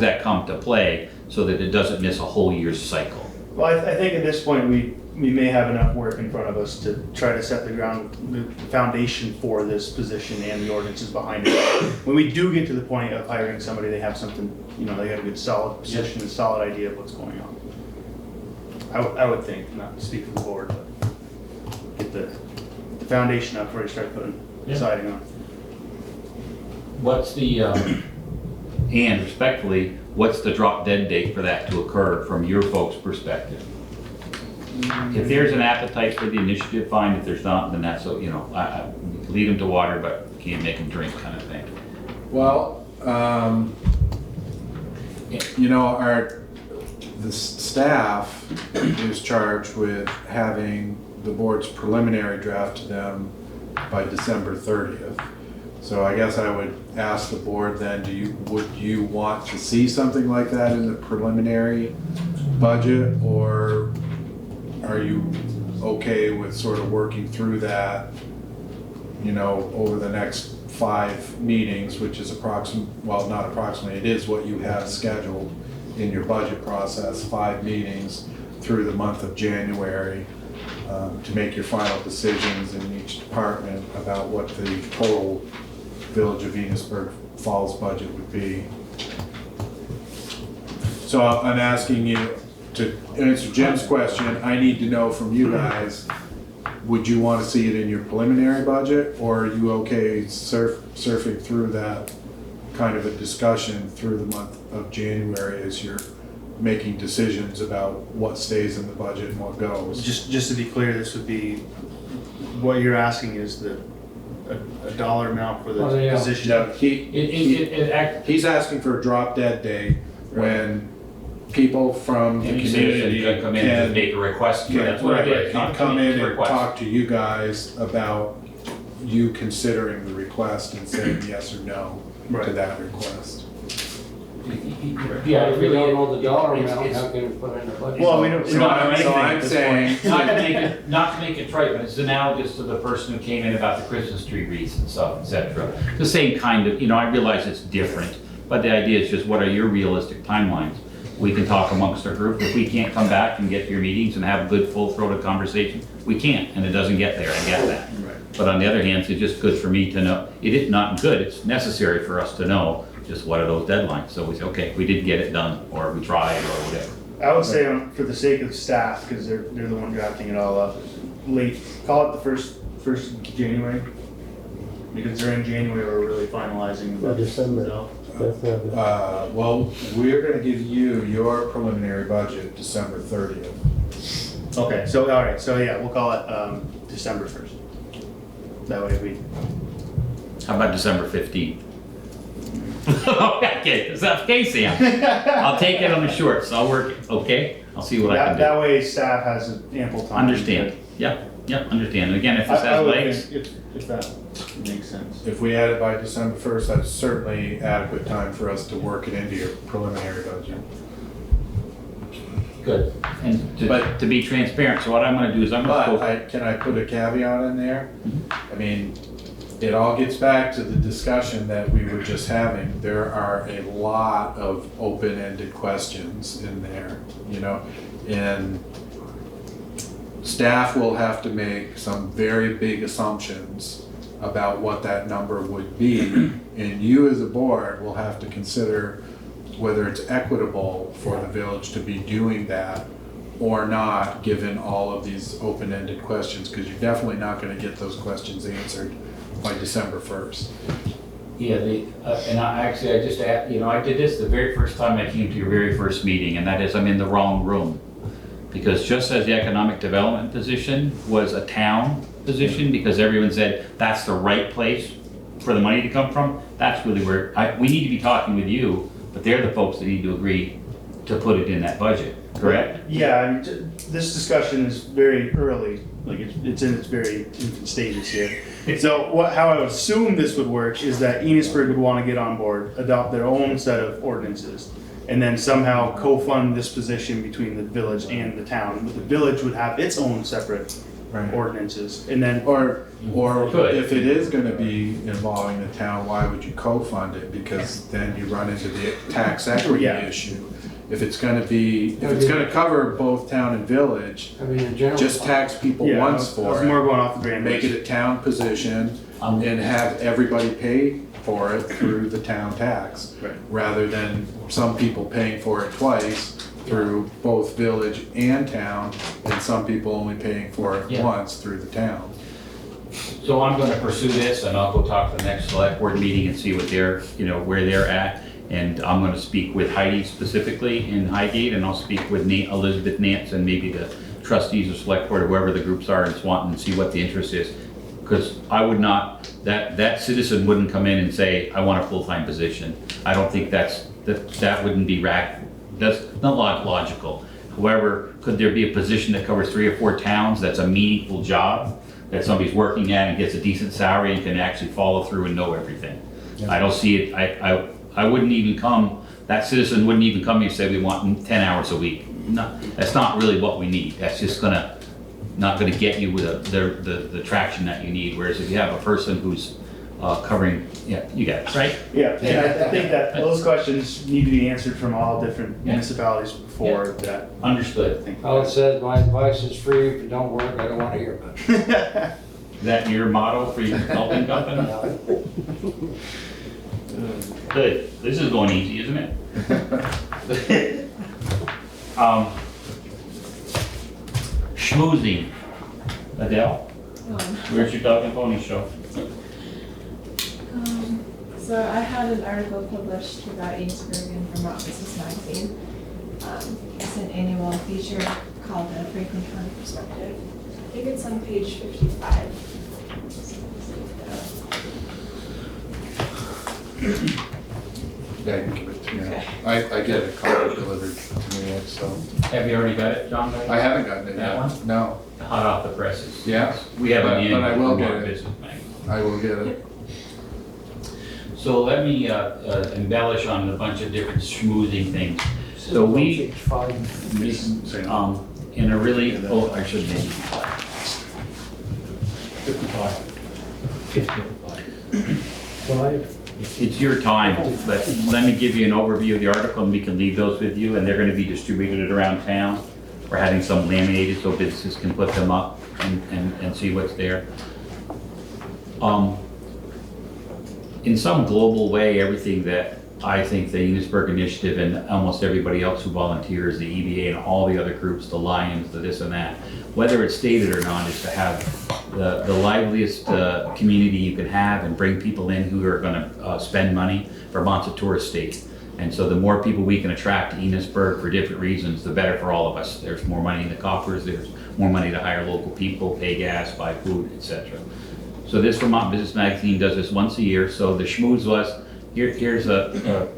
that come to play so that it doesn't miss a whole year's cycle? Well, I think at this point we may have enough work in front of us to try to set the foundation for this position and the ordinances behind it. When we do get to the point of hiring somebody, they have something, they have a good solid position, a solid idea of what's going on. I would think, not to speak for the board, but get the foundation up before you start putting siding on. What's the, and respectfully, what's the drop dead date for that to occur from your folks' perspective? If there's an appetite for the initiative, fine. If there's not, then that's, I lead them to water, but can't make them drink kind of thing. well, the staff is charged with having the board's preliminary draft to them by December 30th. So I guess I would ask the board then, would you want to see something like that in the preliminary budget, or are you okay with sort of working through that, over the next 5 meetings, which is it is what you have scheduled in your budget process, 5 meetings through the month of January, to make your final decisions in each department about what the total Village of Enosburg Falls budget would be. So I'm asking you to answer Jim's question. I need to know from you guys, would you want to see it in your preliminary budget, or are you okay surfing through that kind of a discussion through the month of January as you're making decisions about what stays in the budget and what goes? Just to be clear, this would be, what you're asking is a dollar amount for the Oh, yeah. position. No, he's asking for a drop dead date when people from the Any community citizen could come in and make a request. That's what it is. Not come in and request. talk to you guys about you considering the request and saying yes or no to Right. that request. Yeah, If we don't know the dollar it's- amount, it's- how can we put it in the budget? Well, we don't So know I'm anything at this saying, point. Not to make it trite, but it's analogous to the person who came in about the Christmas tree wreaths and stuff, et cetera. The same kind of, I realize it's different, but the idea is just what are your realistic timelines? We can talk amongst our group. If we can't come back and get to your meetings and have a good full-throated conversation, we can't, and it doesn't get there, I get that. Right. But on the other hand, it's just good for me to know, it is not good, it's necessary for us to know just what are those deadlines. So we say, okay, we didn't get it done, or we tried, or whatever. I would say, for the sake of staff, because they're the one drafting it all up, call it the first of January, because during January we're really finalizing the December. So, well, we're gonna give you your preliminary budget December 30th. Okay, so all right, so yeah, we'll call it December 1st. That way we, How about December 15th? Okay, is that okay, Sam? I'll take it on the shorts, I'll work it, okay? I'll see what I can do. that way staff has ample time. Understand, yep, understand. And again, if this I has would legs, think if that makes sense. If we had it by December 1st, that's certainly adequate time for us to work it into your preliminary budget. good. And But- to be transparent, so what I'm gonna do is I'm gonna But can I put a caveat in there? I mean, it all gets back to the discussion that we were just having. There are a lot of open-ended questions in there, you know? And staff will have to make some very big assumptions about what that number would be. And you as a board will have to consider whether it's equitable for the village to be doing that or not, given all of these open-ended questions, because you're definitely not gonna get those questions answered by December 1st. Yeah, and I just, I did this the very first time I came to your very first meeting, and that is I'm in the wrong room. Because just as the economic development position was a town position, because everyone said that's the right place for the money to come from, that's really where, we need to be talking with you, but they're the folks that need to agree to put it in that budget, correct? Yeah, and this discussion is very early, like it's in its very infant stages here. So how I would assume this would work is that Enosburg would want to get on board, adopt their own set of ordinances, and then somehow co-fund this position between the village and the town. But the village would have its own separate ordinances, and then Or Good. if it is gonna be involving the town, why would you co-fund it? Because then you run into the tax equity Yeah. issue. If it's gonna cover both town and village, I mean, in general. just tax people yeah, I once was for more it. going off the brand. Make it a town position Um, and have everybody pay for it through the town tax. Right. Rather than some people paying for it twice through both village and town, and some people only paying for it Yeah. once through the town. So I'm gonna pursue this, and I'll go talk to the next select board meeting and see what they're, where they're at. And I'm gonna speak with Heidi specifically in Highgate, and I'll speak with Elizabeth Nance and maybe the trustees or select board or whoever the groups are in Swanton and see what the interest is. Because I would not, that citizen wouldn't come in and say, I want a full-time position. I don't think that wouldn't be that's not logical. However, could there be a position that covers 3 or 4 towns that's a meaningful job, that somebody's working at and gets a decent salary and can actually follow through and know everything? I don't see it, I wouldn't even come, that citizen wouldn't even come and say we want 10 hours a week. No, that's not really what we need. That's just not gonna get you with the traction that you need. Whereas if you have a person who's covering, you got it, right? Yeah, and I think that those questions need to be answered from all different municipalities before that. Understood. All it says, my advice is free, if it don't work, I don't wanna hear about it. Is that your motto for your consulting company? Good. This is going easy, isn't it? Schmoozing. Adele, where's your dog and pony show? So I had an article published about Enosburg in Vermont Business Magazine. It's an annual feature called the Franklin County Perspective. I think it's on page 55. Yeah, you can give it to me. Okay. I get a copy delivered to me, so. Have you already got it, John? I haven't gotten it That yet. one? No, Hot off the presses. Yeah. We have an But I annual will get Vermont it. Business Magazine. I will get it. So let me embellish on a bunch of different schmoozing things. So we, Page 5. in a really, I should maybe. 5. It's your time, but let me give you an overview of the article and we can leave those with you, and they're gonna be distributed around town. We're having some laminated so businesses can put them up and see what's there. In some global way, everything that I think the Enosburg Initiative and almost everybody else who volunteers, the EVA and all the other groups, the Lions, the this and that, whether it's stated or not, is to have the liveliest community you can have and bring people in who are gonna spend money. Vermont's a tourist state. And so the more people we can attract to Enosburg for different reasons, the better for all of us. There's more money in the coffers, there's more money to hire local people, pay gas, buy food, etc. So this Vermont Business Magazine does this once a year. So the schmooze was, here's the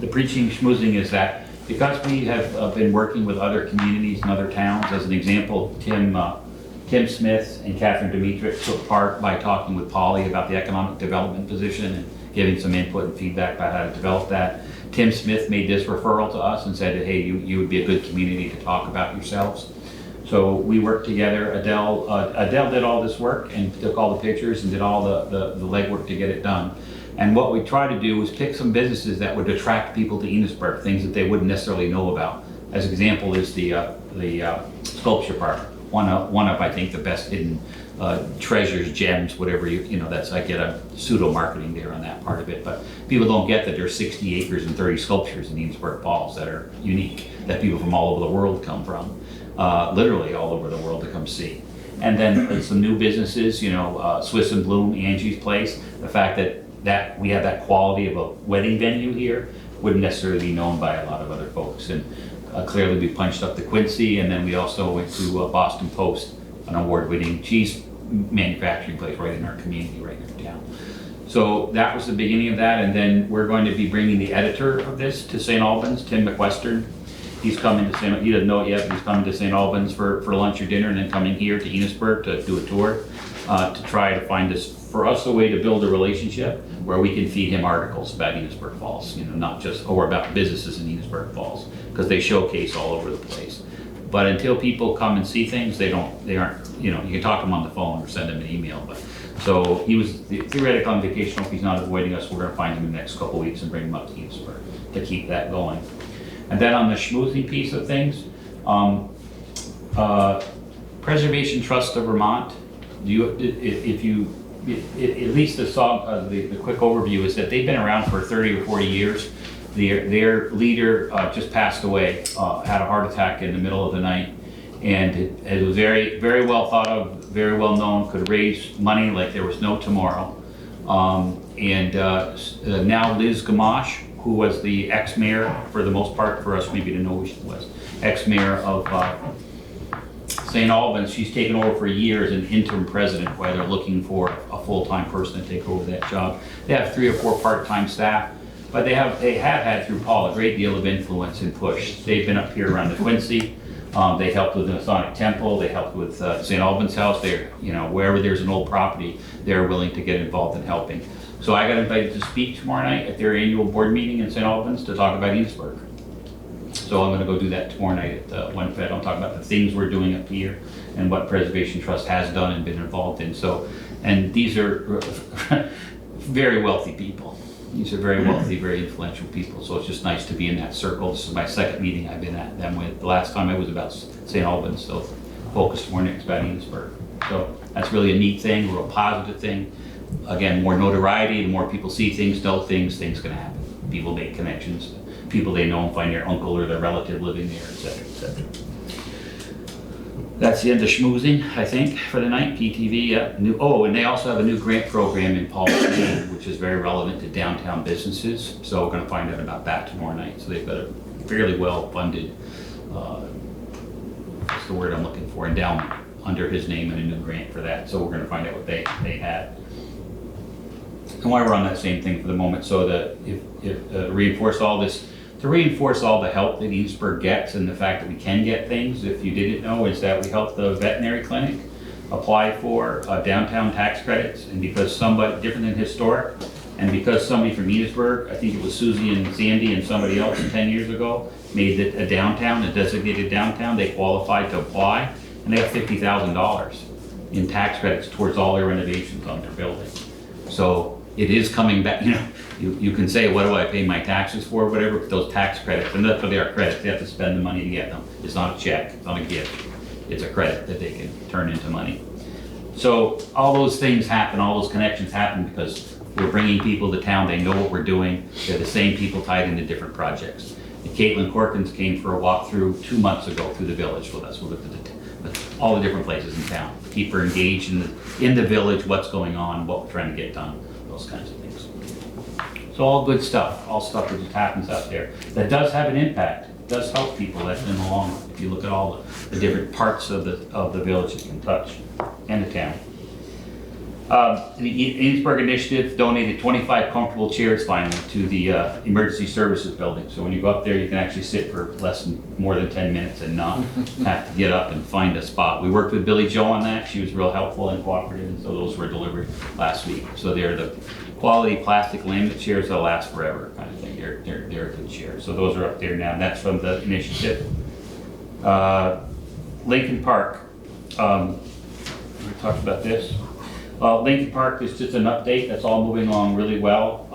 preaching schmoozing is that because we have been working with other communities and other towns, as an example, Tim Smith and Catherine Dimitri took part by talking with Polly about the economic development position and giving some input and feedback about how to develop that. Tim Smith made this referral to us and said, hey, you would be a good community to talk about yourselves. So we worked together. Adele did all this work and took all the pictures and did all the legwork to get it done. And what we tried to do was pick some businesses that would attract people to Enosburg, things that they wouldn't necessarily know about. As an example is the sculpture park, one of I think the best hidden treasures, gems, whatever that's, I get a pseudo marketing there on that part of it, but people don't get that there's 60 acres and 30 sculptures in Enosburg Falls that are unique, that people from all over the world come from, literally all over the world to come see. And then some new businesses, Swiss and Bloom, Angie's Place, the fact that we have that quality of a wedding venue here wouldn't necessarily be known by a lot of other folks. And clearly we punched up the Quincy, and then we also went to Boston Post, an award-winning cheese manufacturing place right in our community, right in our town. So that was the beginning of that, and then we're going to be bringing the editor of this to St. Albans, Tim McWestern. He's coming to he doesn't know it yet, but he's coming to St. Albans for lunch or dinner, and then coming here to Enosburg to do a tour, to try to find for us a way to build a relationship where we can feed him articles about Enosburg Falls, not just, or about businesses in Enosburg Falls, because they showcase all over the place. But until people come and see things, they aren't, you can talk to them on the phone or send them an email. But so he was theoretically on vacation. If he's not avoiding us, we're going to find him in the next couple of weeks and bring him up to Enosburg to keep that going. And then on the schmoozing piece of things, Preservation Trust of Vermont, at least the quick overview is that they've been around for 30 or 40 years. Their leader just passed away, had a heart attack in the middle of the night, and it was very, very well thought of, very well known, could raise money like there was no tomorrow. Now Liz Gamache, who was the ex-mayor, for the most part, for us maybe to know who she was, ex-mayor of St. Albans, she's taken over for a year as an interim president while they're looking for a full-time person to take over that job. They have 3 or 4 part-time staff, but they have had through Paul a great deal of influence and push. They've been up here around the Quincy. They helped with the Masonic Temple. They helped with St. Albans House. They're, wherever there's an old property, they're willing to get involved in helping. So I got invited to speak tomorrow night at their annual board meeting in St. Albans to talk about Enosburg. So I'm going to go do that tomorrow night at One Fed. I'll talk about the things we're doing up here and what Preservation Trust has done and been involved in. So, and these are very wealthy people. These are very wealthy, very influential people. So it's just nice to be in that circle. This is my second meeting I've been at them with. The last time I was about St. Albans, so focused more next about Enosburg. So that's really a neat thing, a real positive thing. Again, more notoriety, the more people see things, know things can happen. People make connections. People they know and find their uncle or their relative living there, et cetera, et cetera. That's the end of schmoozing, I think, for the night. PTV, yeah. And they also have a new grant program in Paul City, which is very relevant to downtown businesses. So we're going to find out about that tomorrow night. So they've got a fairly well-funded, what's the word I'm looking for, endowment under his name and a new grant for that. So we're going to find out what they had. And while we're on that same thing for the moment, so that reinforce all this, to reinforce all the help that Enosburg gets and the fact that we can get things, if you didn't know, is that we helped the veterinary clinic apply for downtown tax credits. And because somebody, different than historic, and because somebody from Enosburg, I think it was Susie and Sandy and somebody else 10 years ago, made it a downtown, a designated downtown, they qualified to apply, and they have $50,000 in tax credits towards all their renovations on their building. So it is coming back, you can say, what do I pay my taxes for, whatever, but those tax credits, and that's what they are, credits, they have to spend the money to get them. It's not a check, it's not a gift, it's a credit that they can turn into money. So all those things happen, all those connections happen because we're bringing people to town, they know what we're doing, they're the same people tied into different projects. And Caitlin Corkins came for a walk through 2 months ago through the village with us. We looked at all the different places in town, keep her engaged in the village, what's going on, what we're trying to get done, those kinds of things. So all good stuff, all stuff that just happens out there that does have an impact, it does help people in the long run. If you look at all the different parts of the village that can touch and the town. The Enosburg Initiative donated 25 comfortable chairs finally to the Emergency Services Building. So when you go up there, you can actually sit for more than 10 minutes and not have to get up and find a spot. We worked with Billy Joe on that. She was real helpful and cooperative, and so those were delivered last week. So they're the quality plastic laminate chairs that'll last forever kind of thing. They're a good chair. So those are up there now. That's from the initiative. Lincoln Park. We talked about this. Lincoln Park is just an update. That's all moving along really well.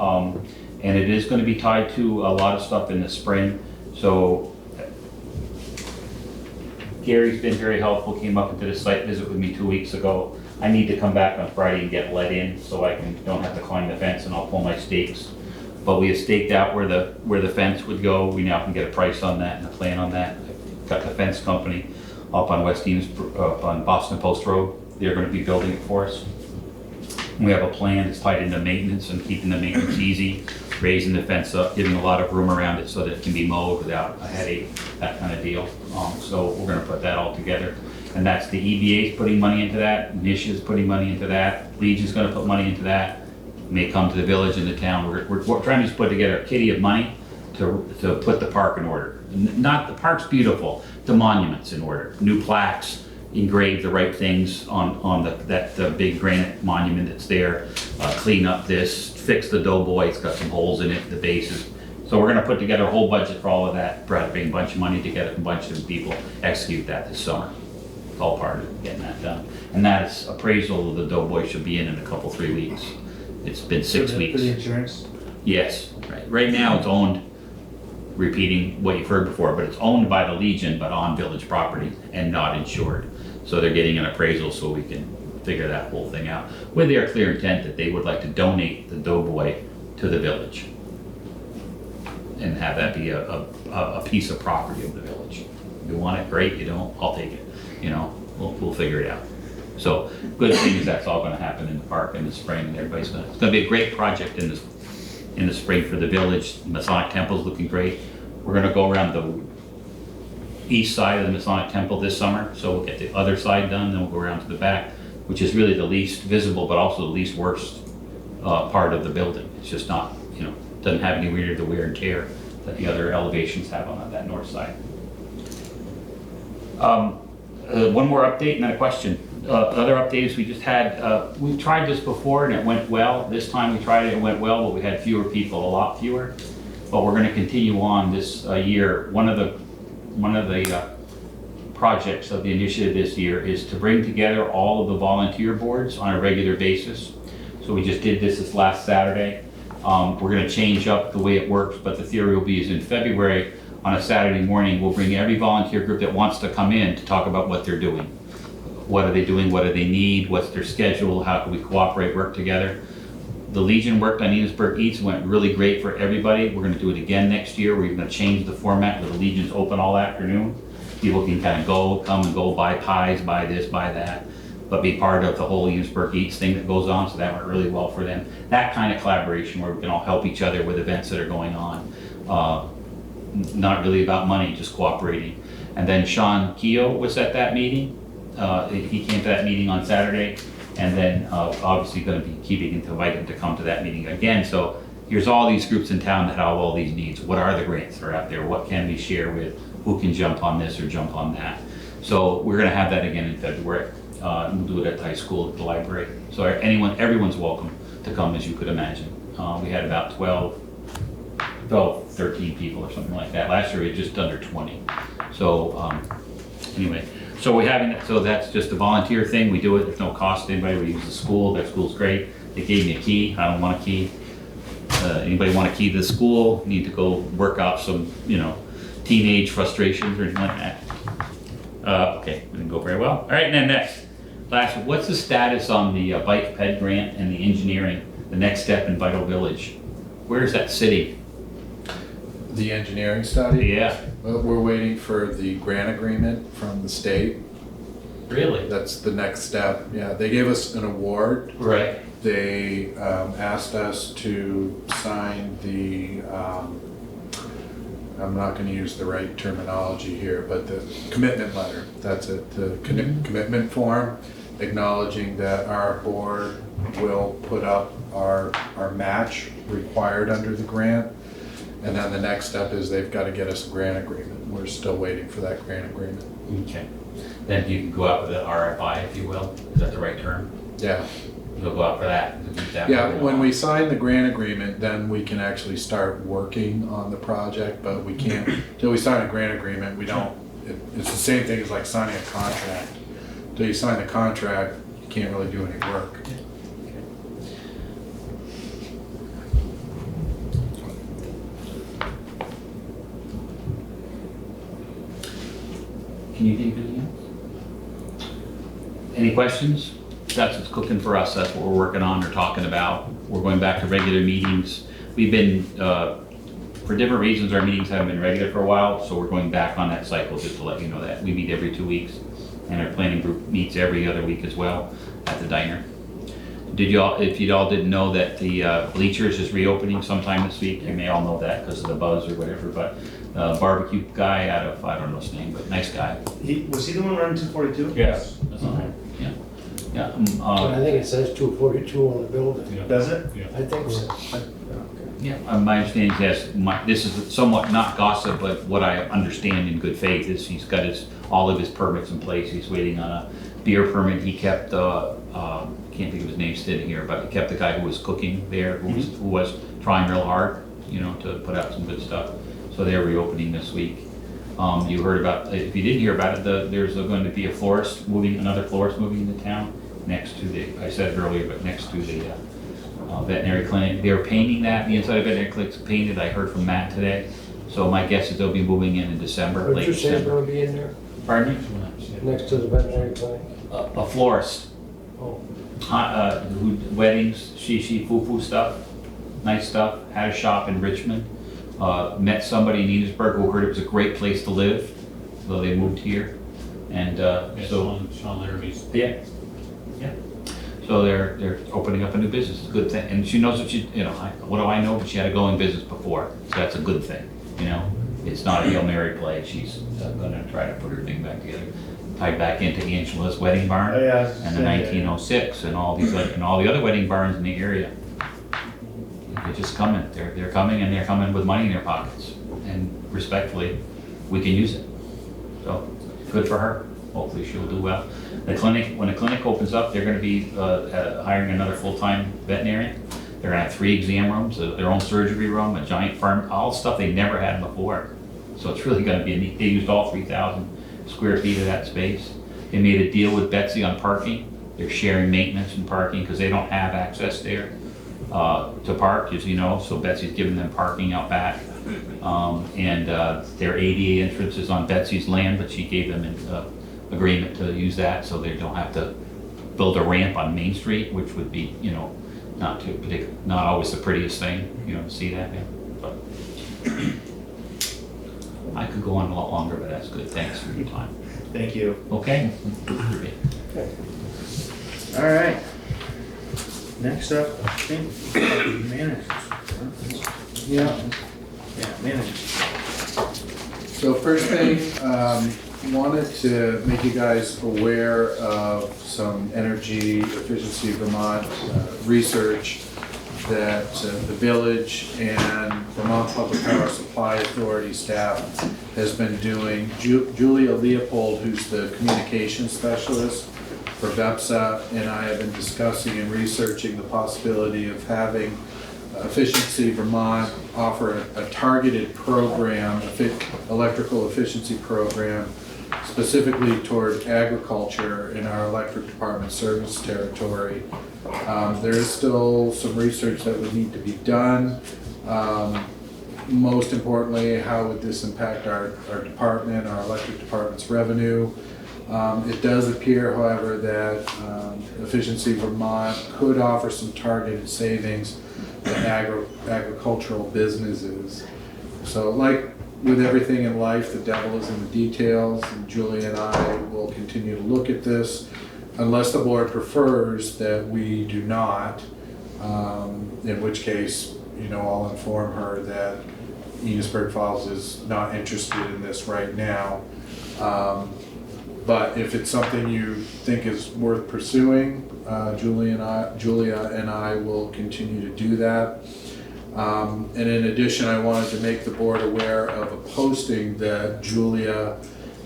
And it is going to be tied to a lot of stuff in the spring. So Gary's been very helpful, came up and did a site visit with me 2 weeks ago. I need to come back on Friday and get let in so I don't have to climb the fence, and I'll pull my stakes. But we have staked out where the fence would go. We now can get a price on that and a plan on that. I've got the fence company up on up on Boston Post Road. They're going to be building it for us. We have a plan that's tied into maintenance and keeping the maintenance easy, raising the fence up, giving a lot of room around it so that it can be mowed without a headache, that kind of deal. So we're going to put that all together. And that's the EBA's putting money into that, NISH's putting money into that, Legion's going to put money into that. May come to the village and the town. We're trying to just put together a kitty of money to put the park in order. Not the park's beautiful, the monuments in order, new plaques, engrave the right things on the big granite monument that's there, clean up this, fix the doughboy, it's got some holes in it, the bases. So we're gonna put together a whole budget for all of that, Brad, bring a bunch of money together, a bunch of people, execute that this summer. It's all part of getting that done. And that is appraisal of the doughboy should be in a couple, 3 weeks. It's been 6 weeks. For the insurance? Yes, right now it's owned, repeating what you've heard before, but it's owned by the Legion, but on village property and not insured. So they're getting an appraisal so we can figure that whole thing out with their clear intent that they would like to donate the doughboy to the village and have that be a piece of property of the village. You want it, great. You don't, I'll take it. You know, we'll figure it out. So good thing is that's all going to happen in the park in the spring, and it's going to be a great project in the spring for the village. The Masonic Temple's looking great. We're going to go around the east side of the Masonic Temple this summer, so we'll get the other side done, then we'll go around to the back, which is really the least visible, but also the least worst part of the building. It's just not, doesn't have any the wear and tear that the other elevations have on that north side. One more update and then a question. Other updates we just had, we tried this before and it went well. This time we tried it, it went well, but we had fewer people, a lot fewer. But we're going to continue on this year. One of the projects of the initiative this year is to bring together all of the volunteer boards on a regular basis. So we just did this last Saturday. We're going to change up the way it works, but the theory will be is in February on a Saturday morning, we'll bring every volunteer group that wants to come in to talk about what they're doing. What are they doing? What do they need? What's their schedule? How can we cooperate, work together? The Legion worked on Enosburg Eats, went really great for everybody. We're going to do it again next year. We're going to change the format where the Legion's open all afternoon. People can kind of come and go, buy pies, buy this, buy that, but be part of the whole Enosburg Eats thing that goes on, so that went really well for them. That kind of collaboration where we can all help each other with events that are going on. Not really about money, just cooperating. And then Sean Keogh was at that meeting. He came to that meeting on Saturday, and then obviously going to be keeping to invite him to come to that meeting again. So here's all these groups in town that have all these needs. What are the grants that are out there? What can we share with? Who can jump on this or jump on that? So we're going to have that again in February. We'll do it at the high school, at the library. So everyone's welcome to come, as you could imagine. We had about 13 people or something like that. Last year we had just under 20. So anyway, so we're having that. So that's just a volunteer thing. We do it. There's no cost to anybody. We use the school. Their school's great. They gave me a key. I don't want a key. Anybody want a key to the school? Need to go work out some, teenage frustrations or anything like that. Okay, it didn't go very well. All right, and then last, what's the status on the bike ped grant and the engineering, the next step in Vital Village? Where is that sitting? The engineering study? Yeah. Well, we're waiting for the grant agreement from the state. Really? That's the next step. Yeah, they gave us an award. Right. They asked us to sign the, I'm not going to use the right terminology here, but the commitment letter. That's it, the commitment form. acknowledging that our board will put up our match required under the grant. And then the next step is they've got to get us a grant agreement. We're still waiting for that grant agreement. Okay. Then you can go out with an RFI, if you will. Is that the right term? Yeah. You'll go out for that. Yeah, when we sign the grant agreement, then we can actually start working on the project, but we can't, till we sign a grant agreement, we don't, it's the same thing as like signing a contract. Till you sign the contract, you can't really do any work. Can you think of anything else? Any questions? That's what's cooking for us. That's what we're working on or talking about. We're going back to regular meetings. We've been, for different reasons, our meetings haven't been regular for a while, so we're going back on that cycle, just to let you know that. We meet every 2 weeks, and our planning group meets every other week as well at the diner. If you all didn't know that the bleachers is reopening sometime this week, you may all know that because of the buzz or whatever, but barbecue guy out of, I don't know his name, but nice guy. Was he the one running 242? Yes, that's all right. Yeah. Yeah. I think it says 242 on the building. Yeah. Does it? Yeah. I think so. Yeah, my understanding is, yes, this is somewhat not gossip, but what I understand in good faith is he's got all of his permits in place. He's waiting on a beer permit. He kept, can't think of his name sitting here, but he kept the guy who was cooking there, who was trying real hard, to put out some good stuff. So they're reopening this week. You heard about, if you didn't hear about it, there's going to be another florist moving into town next to I said it earlier, but next to the veterinary clinic. They're painting that, the inside of veterinary clinic's painted, I heard from Matt today. So my guess is they'll be moving in December, What late you say is December. gonna be in there, Pardon me? next to the veterinary clinic? A florist. Oh. Weddings, foo-foo stuff, nice stuff. Had a shop in Richmond. Met somebody in Enosburg who heard it was a great place to live, so they moved here. And Sean Larrabee's. yeah. So they're opening up a new business. It's a good thing. And she knows what what do I know? But she had a going business before, so that's a good thing. It's not a Hail Mary play. She's gonna try to put her thing back together. Tied back into Angela's wedding barn Oh, yeah. and the 1906 and all the other wedding barns in the area. They're just coming. They're coming, and they're coming with money in their pockets. And respectfully, we can use it. So good for her. Hopefully she'll do well. When the clinic opens up, they're going to be hiring another full-time veterinarian. They're going to have 3 exam rooms, their own surgery room, a giant farm, all stuff they never had before. So it's really going to be neat. They used all 3,000 square feet of that space. They made a deal with Betsy on parking. They're sharing maintenance and parking because they don't have access there to park, as you know. So Betsy's giving them parking out back. Their ADA entrance is on Betsy's land, but she gave them an agreement to use that so they don't have to build a ramp on Main Street, which would be, not always the prettiest thing, to see that. Yeah. But I could go on a lot longer, but that's good. Thanks for your time. Thank you. Okay. All right. Next up, I think, managers. Yeah. Yeah, managers. So first thing, wanted to make you guys aware of some Energy Efficiency Vermont research that the village and Vermont Public Power Supply Authority staff has been doing. Julia Leopold, who's the communications specialist for VEPSA, and I have been discussing and researching the possibility of having Efficiency Vermont offer a targeted program, electrical efficiency program, specifically toward agriculture in our electric department service territory. There is still some research that would need to be done. Most importantly, how would this impact our department, our electric department's revenue? It does appear, however, that Efficiency Vermont could offer some targeted savings to agricultural businesses. So like with everything in life, the devil is in the details, and Julie and I will continue to look at this unless the board prefers that we do not, in which case, I'll inform her that Enosburg Falls is not interested in this right now. But if it's something you think is worth pursuing, Julia and I will continue to do that. And in addition, I wanted to make the board aware of a posting that Julia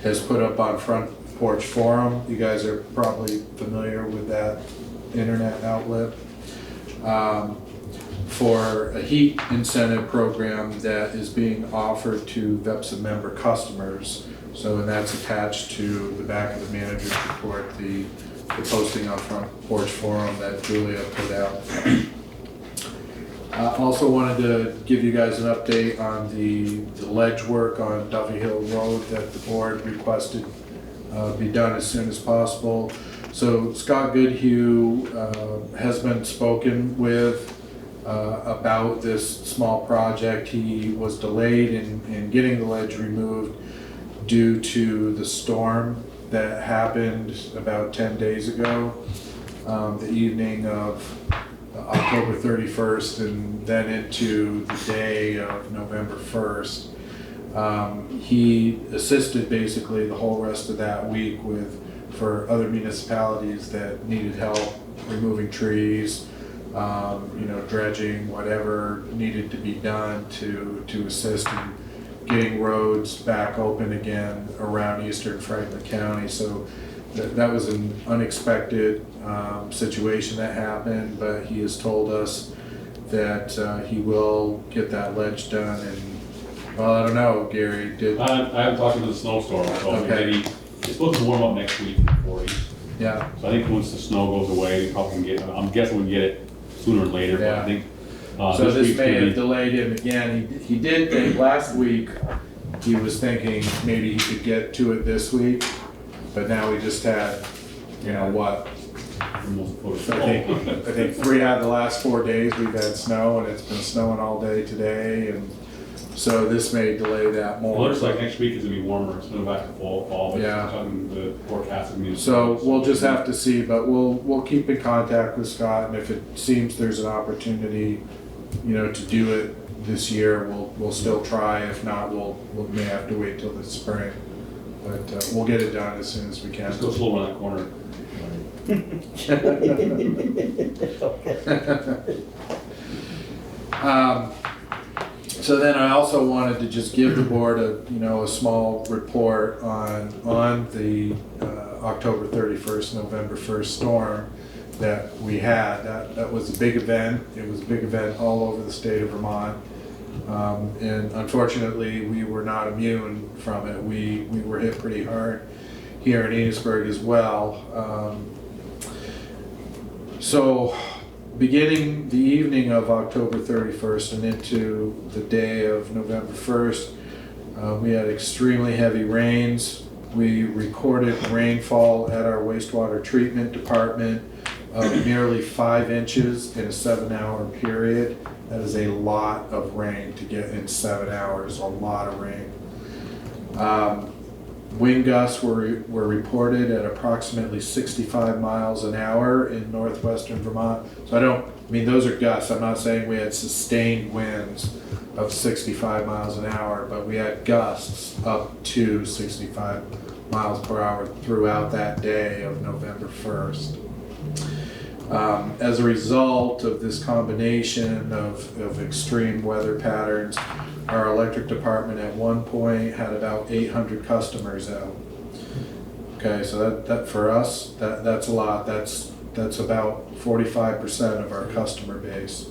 has put up on Front Porch Forum. You guys are probably familiar with that internet outlet. For a heat incentive program that is being offered to VEPSA member customers. So, and that's attached to the back of the manager's report, the posting on Front Porch Forum that Julia put out. Also wanted to give you guys an update on the ledge work on Duffy Hill Road that the board requested be done as soon as possible. So Scott Goodhue has been spoken with about this small project. He was delayed in getting the ledge removed due to the storm that happened about 10 days ago, the evening of October 31st and then into the day of November 1st. He assisted basically the whole rest of that week for other municipalities that needed help removing trees, dredging, whatever needed to be done to assist in getting roads back open again around eastern Franklin County. So that was an unexpected situation that happened, but he has told us that he will get that ledge done. And well, I don't know, Gary, I haven't talked about the snowstorm, so Okay. maybe it's supposed to warm up next week in the 40s. Yeah. So I think once the snow goes away, we probably can get, I'm guessing we can get it sooner or later, but Yeah. I think So this week's may gonna have be- delayed him again. He did think last week, he was thinking maybe he could get to it this week, but now we just had, what? almost full of I think 3 out of the last 4 days we've had snow, and it's been snowing all day today, and so this may delay that Well, it more. looks like next week is gonna be warmer, it's gonna go back to fall, but Yeah. the forecast is gonna be. So we'll just have to see, but we'll keep in contact with Scott, and if it seems there's an opportunity, to do it this year, we'll still try. If not, we may have to wait till the spring, but we'll get it done as soon as we can. Just go slow on that corner. So then I also wanted to just give the board a small report on the October 31st, November 1st storm that we had. That was a big event. It was a big event all over the state of Vermont. And unfortunately, we were not immune from it. We were hit pretty hard here in Enosburg as well. So beginning the evening of October 31st and into the day of November 1st, we had extremely heavy rains. We recorded rainfall at our wastewater treatment department of nearly 5 inches in a 7-hour period. That is a lot of rain to get in 7 hours, a lot of rain. Wind gusts were reported at approximately 65 miles an hour in northwestern Vermont. So those are gusts. I'm not saying we had sustained winds of 65 miles an hour, but we had gusts up to 65 miles per hour throughout that day of November 1st. As a result of this combination of extreme weather patterns, our electric department at one point had about 800 customers out. Okay, so that for us, that's a lot. That's about 45% of our customer base.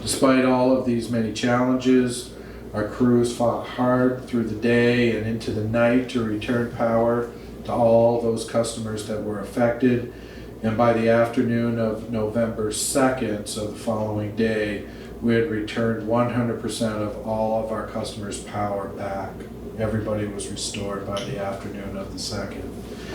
Despite all of these many challenges, our crews fought hard through the day and into the night to return power to all those customers that were affected. And by the afternoon of November 2nd, so the following day, we had returned 100% of all of our customers' power back. Everybody was restored by the afternoon of the 2nd.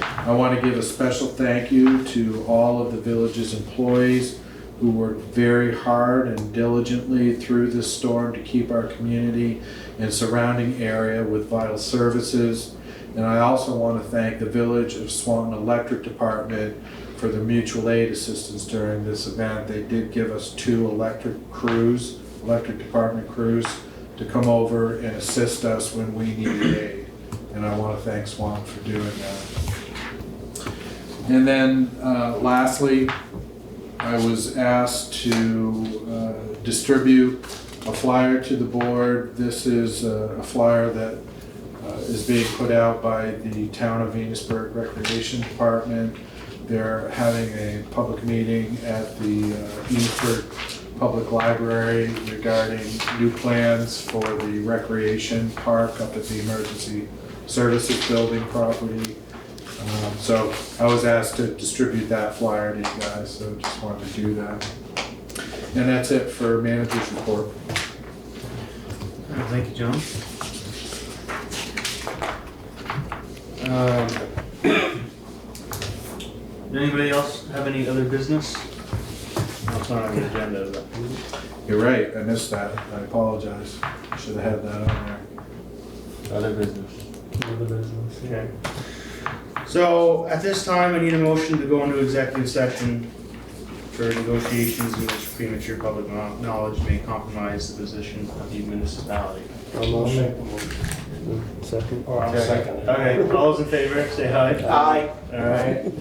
I want to give a special thank you to all of the village's employees who worked very hard and diligently through this storm to keep our community and surrounding area with vital services. And I also want to thank the Village of Swanton Electric Department for the mutual aid assistance during this event. They did give us 2 electric department crews to come over and assist us when we needed aid. and I want to thank Swan for doing that. And then lastly, I was asked to distribute a flyer to the board. This is a flyer that is being put out by the Town of Enosburg Recreation Department. They're having a public meeting at the Enosburg Public Library regarding new plans for the recreation park up at the Emergency Services Building property. So I was asked to distribute that flyer to you guys, so just wanted to do that. And that's it for manager's report. Thank you, John. Does anybody else have any other business? No, it's not on the agenda, but. You're right, I missed that. I apologize. Should have had that on there. Other business. Okay. So at this time, I need a motion to go into executive session for negotiations in which premature public knowledge may compromise the position of the municipality. Second. Okay, all those in favor, say aye. Aye. All right.